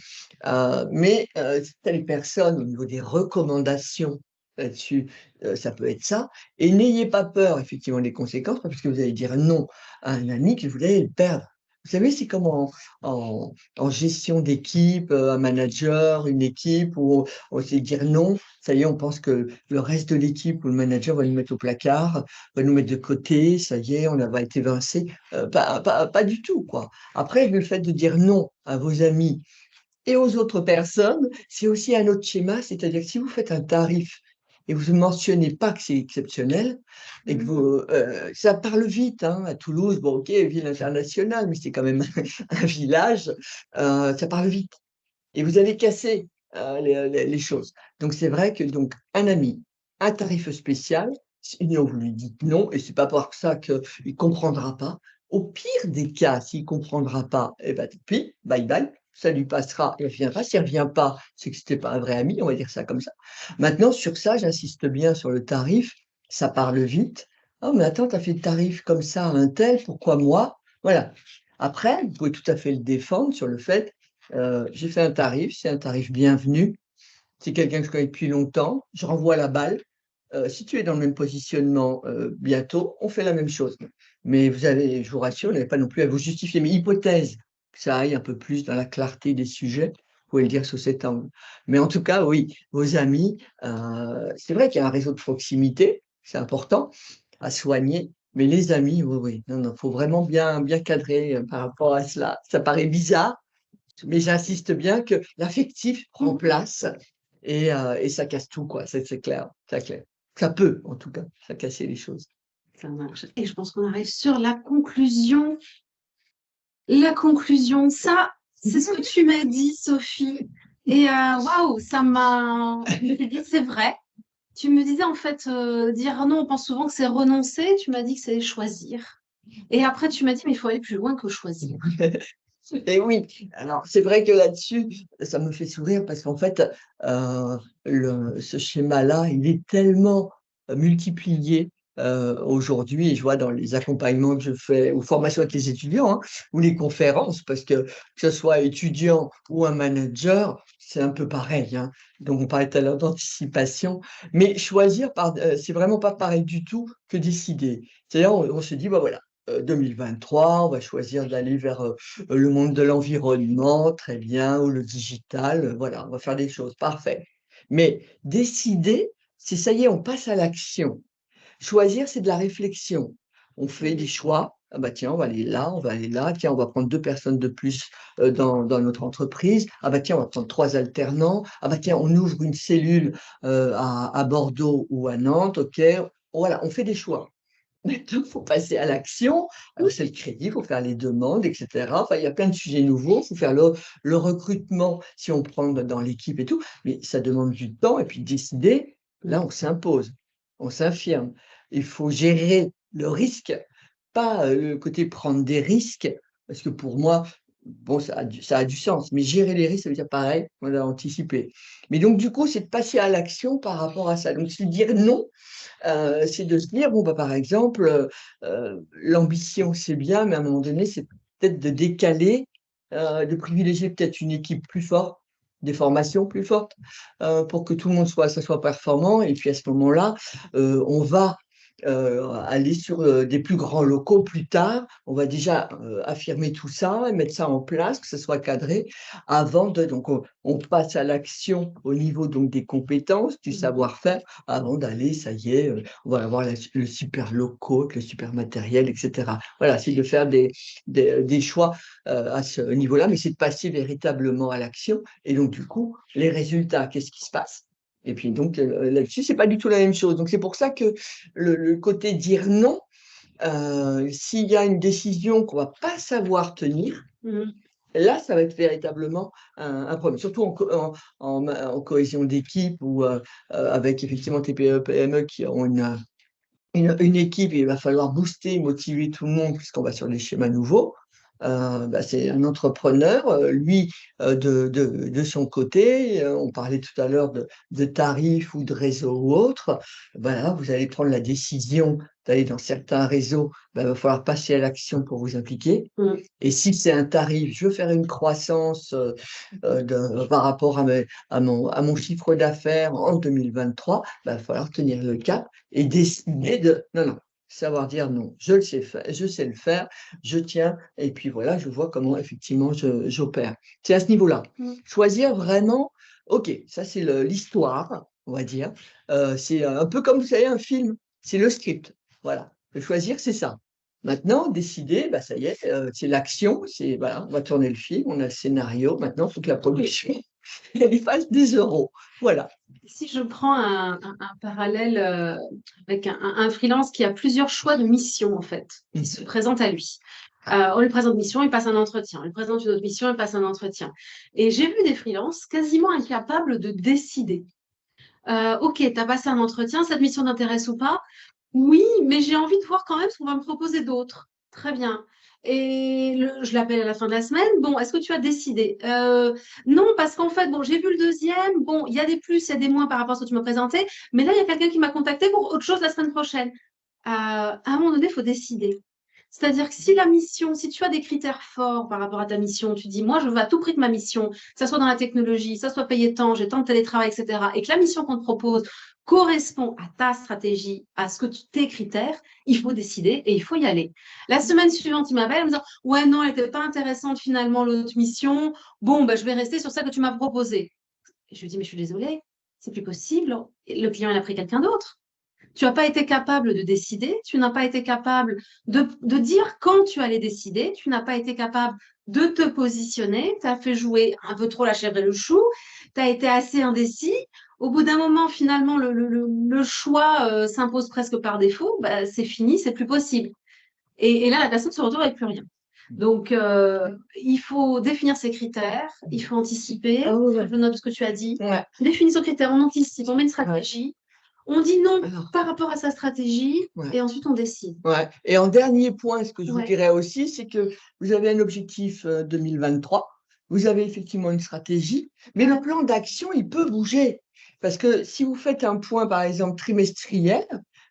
B: Mais telle personne, au niveau des recommandations là-dessus, ça peut être ça et n'ayez pas peur effectivement des conséquences, parce que vous allez dire non à un ami que vous allez le perdre. Vous savez, c'est comme en gestion d'équipe, un manager, une équipe où on sait dire non, ça y est, on pense que le reste de l'équipe ou le manager va nous mettre au placard, va nous mettre de côté, ça y est, on va être évincé, pas du tout, quoi. Après, le fait de dire non à vos amis et aux autres personnes, c'est aussi un autre schéma, c'est-à-dire que si vous faites un tarif et vous ne mentionnez pas que c'est exceptionnel et que
A: Mhm.
B: vous, ça parle vite, hein, à Toulouse, bon OK, ville internationale, mais c'est quand même un village, ça parle vite et vous allez casser, les choses. Donc, c'est vrai que donc un ami, un tarif spécial, sinon vous lui dites non, et c'est pas pour ça qu'il ne comprendra pas. Au pire des cas, s'il ne comprendra pas, eh ben, tant pis, bye bye, ça lui passera, il reviendra. S'il ne revient pas, c'est que c'était pas un vrai ami, on va dire ça comme ça. Maintenant, sur ça, j'insiste bien sur le tarif, ça parle vite. Oh, mais attends, tu as fait le tarif comme ça à un tel, pourquoi moi? Voilà. Après, vous pouvez tout à fait le défendre sur le fait, j'ai fait un tarif, c'est un tarif bienvenu. C'est quelqu'un que je connais depuis longtemps, je renvoie la balle. Si tu es dans le même positionnement, bientôt, on fait la même chose. Mais vous avez, je vous rassure, vous n'avez pas non plus à vous justifier. Mais hypothèse que ça aille un peu plus dans la clarté des sujets, vous pouvez le dire sous cet angle. Mais en tout cas, oui, vos amis, c'est vrai qu'il y a un réseau de proximité, c'est important à soigner. Mais les amis, oui, oui, non, non, faut vraiment bien cadrer, par rapport à cela. Ça paraît bizarre, mais j'insiste bien que l'affectif prend place et ça casse tout, quoi. C'est clair, c'est clair. Ça peut, en tout cas, ça casser les choses.
A: Ça marche. Et je pense qu'on arrive sur la conclusion. La conclusion, ça, c'est ce que tu m'as dit, Sophie. Et waouh, ça m'a. Je me suis dit, c'est vrai. Tu me disais en fait, dire non, on pense souvent que c'est renoncer. Tu m'as dit que c'est choisir. Et après, tu m'as dit, mais il faut aller plus loin que choisir.
B: Et oui, alors c'est vrai que là-dessus, ça me fait sourire parce qu'en fait, ce schéma-là, il est tellement multiplié aujourd'hui, et je vois dans les accompagnements que je fais ou formations avec les étudiants, hein, ou les conférences, parce que ce soit étudiant ou un manager, c'est un peu pareil, hein. Donc on parlait tout à l'heure d'anticipation, mais choisir, c'est vraiment pas pareil du tout que décider. C'est-à-dire, on se dit, bah voilà, 2023, on va choisir d'aller vers le monde de l'environnement, très bien, ou le digital, voilà, on va faire des choses, parfait. Mais décider, c'est ça y est, on passe à l'action. Choisir, c'est de la réflexion. On fait des choix. Ah bah tiens, on va aller là, on va aller là. Tiens, on va prendre 2 personnes de plus dans notre entreprise. Ah bah tiens, on va prendre 3 alternants. Ah bah tiens, on ouvre une cellule à Bordeaux ou à Nantes. OK. Voilà, on fait des choix. Maintenant, il faut passer à l'action. Alors, c'est le crédit, il faut faire les demandes, et cetera. Enfin, il y a plein de sujets nouveaux. Il faut faire le recrutement, si on prend dans l'équipe et tout. Mais ça demande du temps. Et puis, décider, là, on s'impose, on s'affirme. Il faut gérer le risque, pas le côté prendre des risques, parce que pour moi, bon, ça a du sens. Mais gérer les risques, ça veut dire pareil, on a anticipé. Mais donc, du coup, c'est de passer à l'action par rapport à ça. Donc, c'est de dire non, c'est de se dire, bon, bah, par exemple, l'ambition, c'est bien, mais à un moment donné, c'est peut-être de décaler, de privilégier peut-être une équipe plus forte, des formations plus fortes, pour que tout le monde soit performant. Et puis à ce moment-là, on va aller sur des plus grands locaux plus tard. On va déjà affirmer tout ça et mettre ça en place, que ce soit cadré, avant de. Donc, on passe à l'action au niveau donc des compétences, du savoir-faire, avant d'aller, ça y est, on va avoir le super low-code, le super matériel, etc. Voilà, c'est de faire des choix à ce niveau-là, mais c'est de passer véritablement à l'action. Et donc, du coup, les résultats, qu'est-ce qui se passe? Et puis donc, là-dessus, c'est pas du tout la même chose. Donc, c'est pour ça que le côté dire non, s'il y a une décision qu'on va pas savoir tenir, là, ça va être véritablement un problème, surtout en cohésion d'équipe ou avec effectivement TPE, PME qui ont une équipe, il va falloir booster, motiver tout le monde puisqu'on va sur des schémas nouveaux. Bah, c'est un entrepreneur, lui, de son côté, on parlait tout à l'heure de tarifs ou de réseau ou autre. Voilà, vous allez prendre la décision d'aller dans certains réseaux, bah, il va falloir passer à l'action pour vous impliquer. Et si c'est un tarif, je veux faire une croissance par rapport à mon chiffre d'affaires en 2023, bah, il va falloir tenir le cap et décider de non, non, savoir dire non. Je sais le faire, je tiens, et puis voilà, je vois comment effectivement j'opère. C'est à ce niveau-là. Choisir vraiment, OK, ça c'est l'histoire, on va dire. C'est un peu comme, vous savez, un film, c'est le script. Voilà. Le choisir, c'est ça. Maintenant, décider, bah, ça y est, c'est l'action, c'est voilà, on va tourner le film, on a le scénario, maintenant il faut que la production elle y fasse des euros. Voilà.
A: Si je prends un parallèle avec un freelance qui a plusieurs choix de mission, en fait, qui se présentent à lui. On lui présente une mission, il passe un entretien. On lui présente une autre mission, il passe un entretien. Et j'ai vu des freelances quasiment incapables de décider. Ok, tu as passé un entretien, cette mission t'intéresse ou pas? Oui, mais j'ai envie de voir quand même ce qu'on va me proposer d'autre. Très bien. Et je l'appelle à la fin de la semaine. Bon, est-ce que tu as décidé? Non, parce qu'en fait, bon, j'ai vu le deuxième. Bon, il y a des plus, il y a des moins par rapport à ce que tu m'as présenté. Mais là, il y a quelqu'un qui m'a contacté pour autre chose la semaine prochaine. À un moment donné, il faut décider. C'est-à-dire que si la mission, si tu as des critères forts par rapport à ta mission, tu dis, moi, je veux à tout prix que ma mission, que ça soit dans la technologie, ça soit payé tant, j'ai tant de télétravail, etc., et que la mission qu'on te propose correspond à ta stratégie, à tes critères, il faut décider et il faut y aller. La semaine suivante, il m'appelle en me disant, ouais, non, elle n'était pas intéressante finalement, l'autre mission. Bon, ben, je vais rester sur ça que tu m'as proposé. Et je lui dis, mais je suis désolée, c'est plus possible. Le client, il a pris quelqu'un d'autre. Tu n'as pas été capable de décider, tu n'as pas été capable de dire quand tu allais décider, tu n'as pas été capable de te positionner, tu as fait jouer un peu trop la chèvre et le chou, tu as été assez indécis. Au bout d'un moment, finalement, le choix s'impose presque par défaut, bah, c'est fini, c'est plus possible. Et là, la personne se retrouve avec plus rien. Donc, il faut définir ses critères, il faut anticiper.
B: Ah ouais.
A: Je note ce que tu as dit.
B: Ouais.
A: Définir ses critères, on anticipe, on met une stratégie. On dit non
B: Alors,
A: par rapport à sa stratégie
B: ouais.
A: et ensuite on décide.
B: Ouais. Et en dernier point, ce que je vous
A: Ouais.
B: dirais aussi, c'est que vous avez un objectif 2023, vous avez effectivement une stratégie, mais le plan d'action, il peut bouger. Parce que si vous faites un point, par exemple, trimestriel,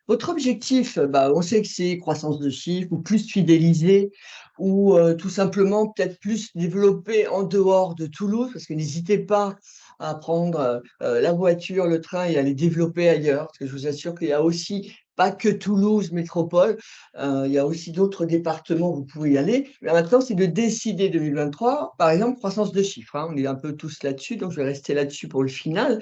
B: votre objectif, bah, on sait que c'est croissance de chiffres ou plus fidéliser ou tout simplement peut-être plus développer en dehors de Toulouse, parce que n'hésitez pas à prendre la voiture, le train et à les développer ailleurs, parce que je vous assure qu'il y a aussi pas que Toulouse métropole, il y a aussi d'autres départements où vous pouvez y aller. Mais maintenant, c'est de décider 2023, par exemple, croissance de chiffres, hein, on est un peu tous là-dessus, donc je vais rester là-dessus pour le final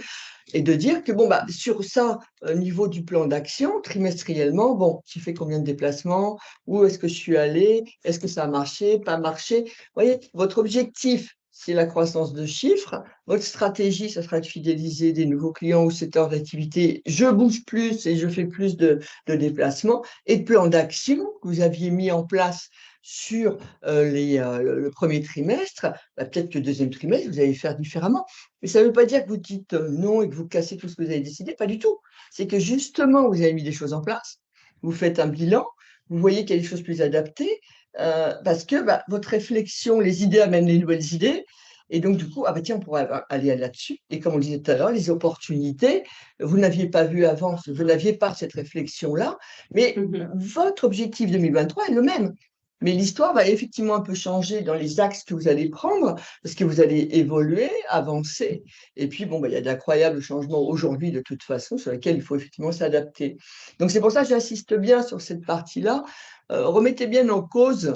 B: et de dire que bon, bah, sur ça, niveau du plan d'action, trimestriellement, bon, tu fais combien de déplacements? Où est-ce que je suis allé? Est-ce que ça a marché? Pas marché? Vous voyez, votre objectif, c'est la croissance de chiffres. Votre stratégie, ça sera de fidéliser des nouveaux clients ou secteurs d'activité. Je bouge plus et je fais plus de déplacements. Et le plan d'action que vous aviez mis en place sur le premier trimestre, bah, peut-être que le deuxième trimestre, vous allez faire différemment. Mais ça ne veut pas dire que vous dites non et que vous cassez tout ce que vous avez décidé, pas du tout. C'est que justement, vous avez mis des choses en place, vous faites un bilan, vous voyez qu'il y a des choses plus adaptées, parce que bah, votre réflexion, les idées amènent les nouvelles idées. Et donc, du coup, ah bah tiens, on pourrait aller là-dessus. Et comme on le disait tout à l'heure, les opportunités, vous n'aviez pas vu avant, vous n'aviez pas cette réflexion-là, mais votre objectif 2023 est le même. Mais l'histoire va effectivement un peu changer dans les axes que vous allez prendre, parce que vous allez évoluer, avancer. Et puis, bon, bah, il y a d'incroyables changements aujourd'hui, de toute façon, sur lesquels il faut effectivement s'adapter. Donc, c'est pour ça que j'insiste bien sur cette partie-là. Remettez bien en cause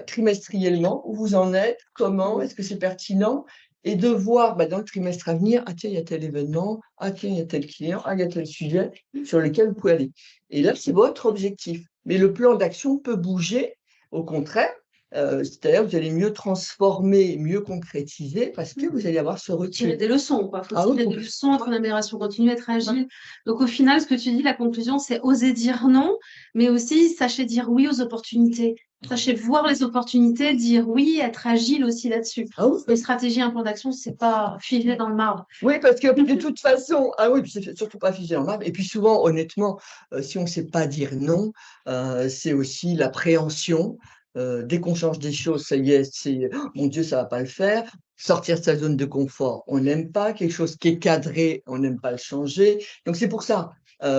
B: trimestriellement où vous en êtes, comment, est-ce que c'est pertinent, et de voir bah, dans le trimestre à venir, ah tiens, il y a tel événement, ah tiens, il y a tel client, ah, il y a tel sujet sur lequel vous pouvez aller. Et là, c'est votre objectif. Mais le plan d'action peut bouger, au contraire, c'est-à-dire que vous allez mieux transformer, mieux concrétiser, parce que vous allez avoir ce
A: Tirer
B: recul.
A: des leçons, quoi. Il faut
B: Ah oui,
A: tirer des leçons entre l'amélioration continue, être agile. Donc au final, ce que tu dis, la conclusion, c'est oser dire non, mais aussi sachez dire oui aux opportunités. Sachez voir les opportunités, dire oui, être agile aussi là-dessus.
B: ah oui.
A: Une stratégie, un plan d'action, c'est pas figé dans le marbre.
B: Oui, parce que de toute façon, ah oui, puis c'est surtout pas figé en marbre. Et puis souvent, honnêtement, si on ne sait pas dire non, c'est aussi l'appréhension. Dès qu'on change des choses, ça y est, c'est oh, mon Dieu, ça va pas le faire. Sortir de sa zone de confort, on n'aime pas. Quelque chose qui est cadré, on n'aime pas le changer. Donc c'est pour ça,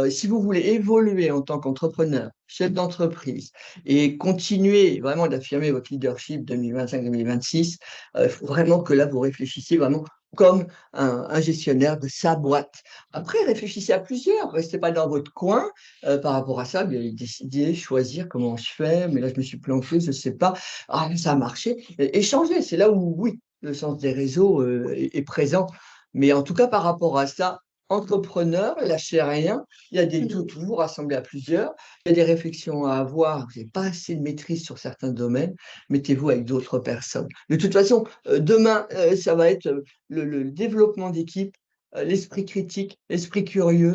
B: si vous voulez évoluer en tant qu'entrepreneur, chef d'entreprise, et continuer vraiment d'affirmer votre leadership 2025-2026, il faut vraiment que là, vous réfléchissiez vraiment comme un gestionnaire de sa boîte. Après, réfléchissez à plusieurs, restez pas dans votre coin. Par rapport à ça, bien, décider, choisir comment je fais, mais là, je me suis planté, je ne sais pas. Ah, ça a marché. Échanger, c'est là où, oui, le sens des réseaux est présent. Mais en tout cas, par rapport à ça, entrepreneur, lâchez rien. Il y a des doutes, vous vous rassemblez à plusieurs. Il y a des réflexions à avoir. Vous n'avez pas assez de maîtrise sur certains domaines. Mettez-vous avec d'autres personnes. De toute façon, demain, ça va être le développement d'équipe, l'esprit critique, l'esprit curieux,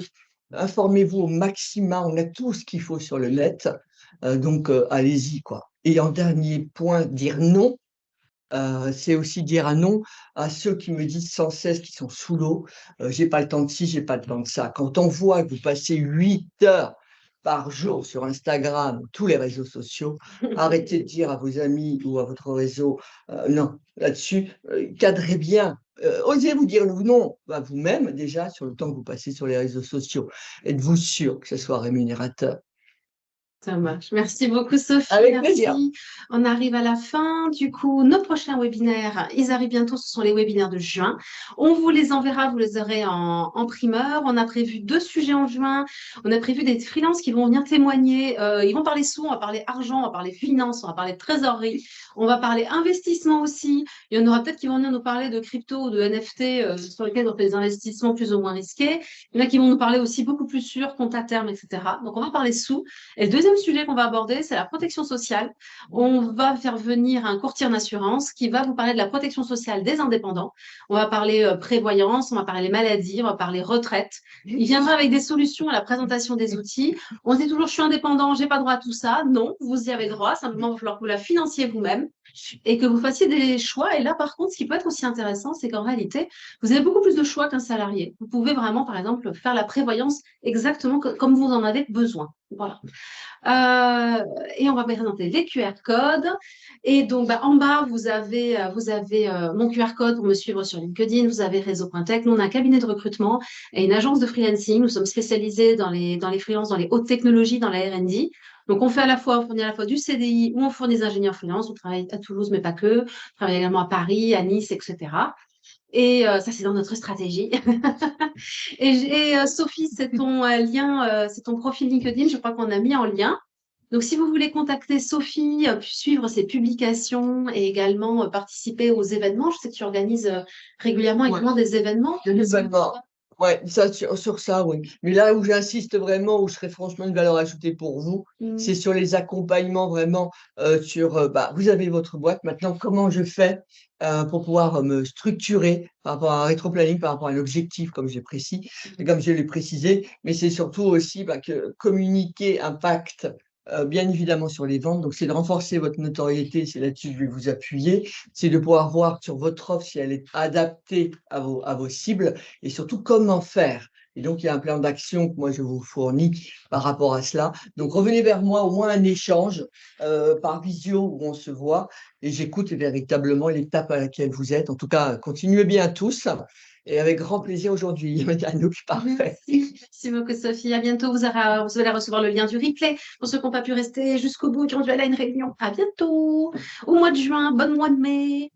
B: informez-vous au maximum, on a tout ce qu'il faut sur le net, donc allez-y, quoi. Et en dernier point, dire non. C'est aussi dire un non à ceux qui me disent sans cesse qu'ils sont sous l'eau, j'ai pas le temps de ci, j'ai pas le temps de ça. Quand on voit que vous passez 8 heures par jour sur Instagram, tous les réseaux sociaux, arrêtez de dire à vos amis ou à votre réseau, non, là-dessus, cadrez bien. Osez vous dire non à vous-même déjà sur le temps que vous passez sur les réseaux sociaux. Êtes-vous sûr que ce soit rémunérateur?
A: Ça marche. Merci beaucoup, Sophie.
B: Avec plaisir.
A: Merci. On arrive à la fin. Du coup, nos prochains webinaires, ils arrivent bientôt. Ce sont les webinaires de juin. On vous les enverra, vous les aurez en primeur. On a prévu 2 sujets en juin. On a prévu des freelances qui vont venir témoigner. Ils vont parler sous, on va parler argent, on va parler finance, on va parler trésorerie, on va parler investissement aussi. Il y en aura peut-être qui vont venir nous parler de crypto ou de NFT sur lesquels on fait des investissements plus ou moins risqués. Il y en a qui vont nous parler aussi beaucoup plus sur compte à terme, etc. Donc, on va parler sous. Et le deuxième sujet qu'on va aborder, c'est la protection sociale. On va faire venir un courtier en assurance qui va vous parler de la protection sociale des indépendants. On va parler prévoyance, on va parler maladie, on va parler retraite. Il viendra avec des solutions à la présentation des outils. On dit toujours, je suis indépendant, j'ai pas droit à tout ça. Non, vous y avez droit. Simplement, il va falloir que vous la financiez vous-même et que vous fassiez des choix. Et là, par contre, ce qui peut être aussi intéressant, c'est qu'en réalité, vous avez beaucoup plus de choix qu'un salarié. Vous pouvez vraiment, par exemple, faire la prévoyance exactement comme vous en avez besoin. Voilà. Et on va présenter les QR codes. Et donc, en bas, vous avez mon QR code pour me suivre sur LinkedIn. Vous avez Réseau.tech. Nous, on a un cabinet de recrutement et une agence de freelancing. Nous sommes spécialisés dans les freelances, dans les hautes technologies, dans la R&D. Donc, on fournit à la fois du CDI ou on fournit des ingénieurs freelance. On travaille à Toulouse, mais pas que. On travaille également à Paris, à Nice, etc. Et ça, c'est dans notre stratégie. Et Sophie, c'est ton lien, c'est ton profil LinkedIn, je crois qu'on a mis en lien. Donc, si vous voulez contacter Sophie, puis suivre ses publications et également participer aux événements, je sais que tu organises régulièrement également des événements.
B: Des événements. Ouais, ça, sur ça, oui. Mais là où j'insiste vraiment, où je serais franchement une valeur ajoutée pour vous, c'est sur les accompagnements vraiment vous avez votre boîte. Maintenant, comment je fais pour pouvoir me structurer par rapport à un rétroplanning, par rapport à un objectif, comme j'ai précis, et comme je l'ai précisé, mais c'est surtout aussi que communiquer impact bien évidemment sur les ventes. Donc, c'est de renforcer votre notoriété, c'est là-dessus que je vais vous appuyer, c'est de pouvoir voir sur votre offre si elle est adaptée à vos cibles et surtout comment faire. Et donc, il y a un plan d'action que moi, je vous fournis par rapport à cela. Donc, revenez vers moi, au moins un échange par visio où on se voit et j'écoute véritablement l'étape à laquelle vous êtes. En tout cas, continuez bien tous et avec grand plaisir aujourd'hui. Anouk, parfait.
A: Merci beaucoup, Sophie. À bientôt. Vous allez recevoir le lien du replay pour ceux qui n'ont pas pu rester jusqu'au bout, qui ont dû aller à une réunion. À bientôt. Au mois de juin, bon mois de mai.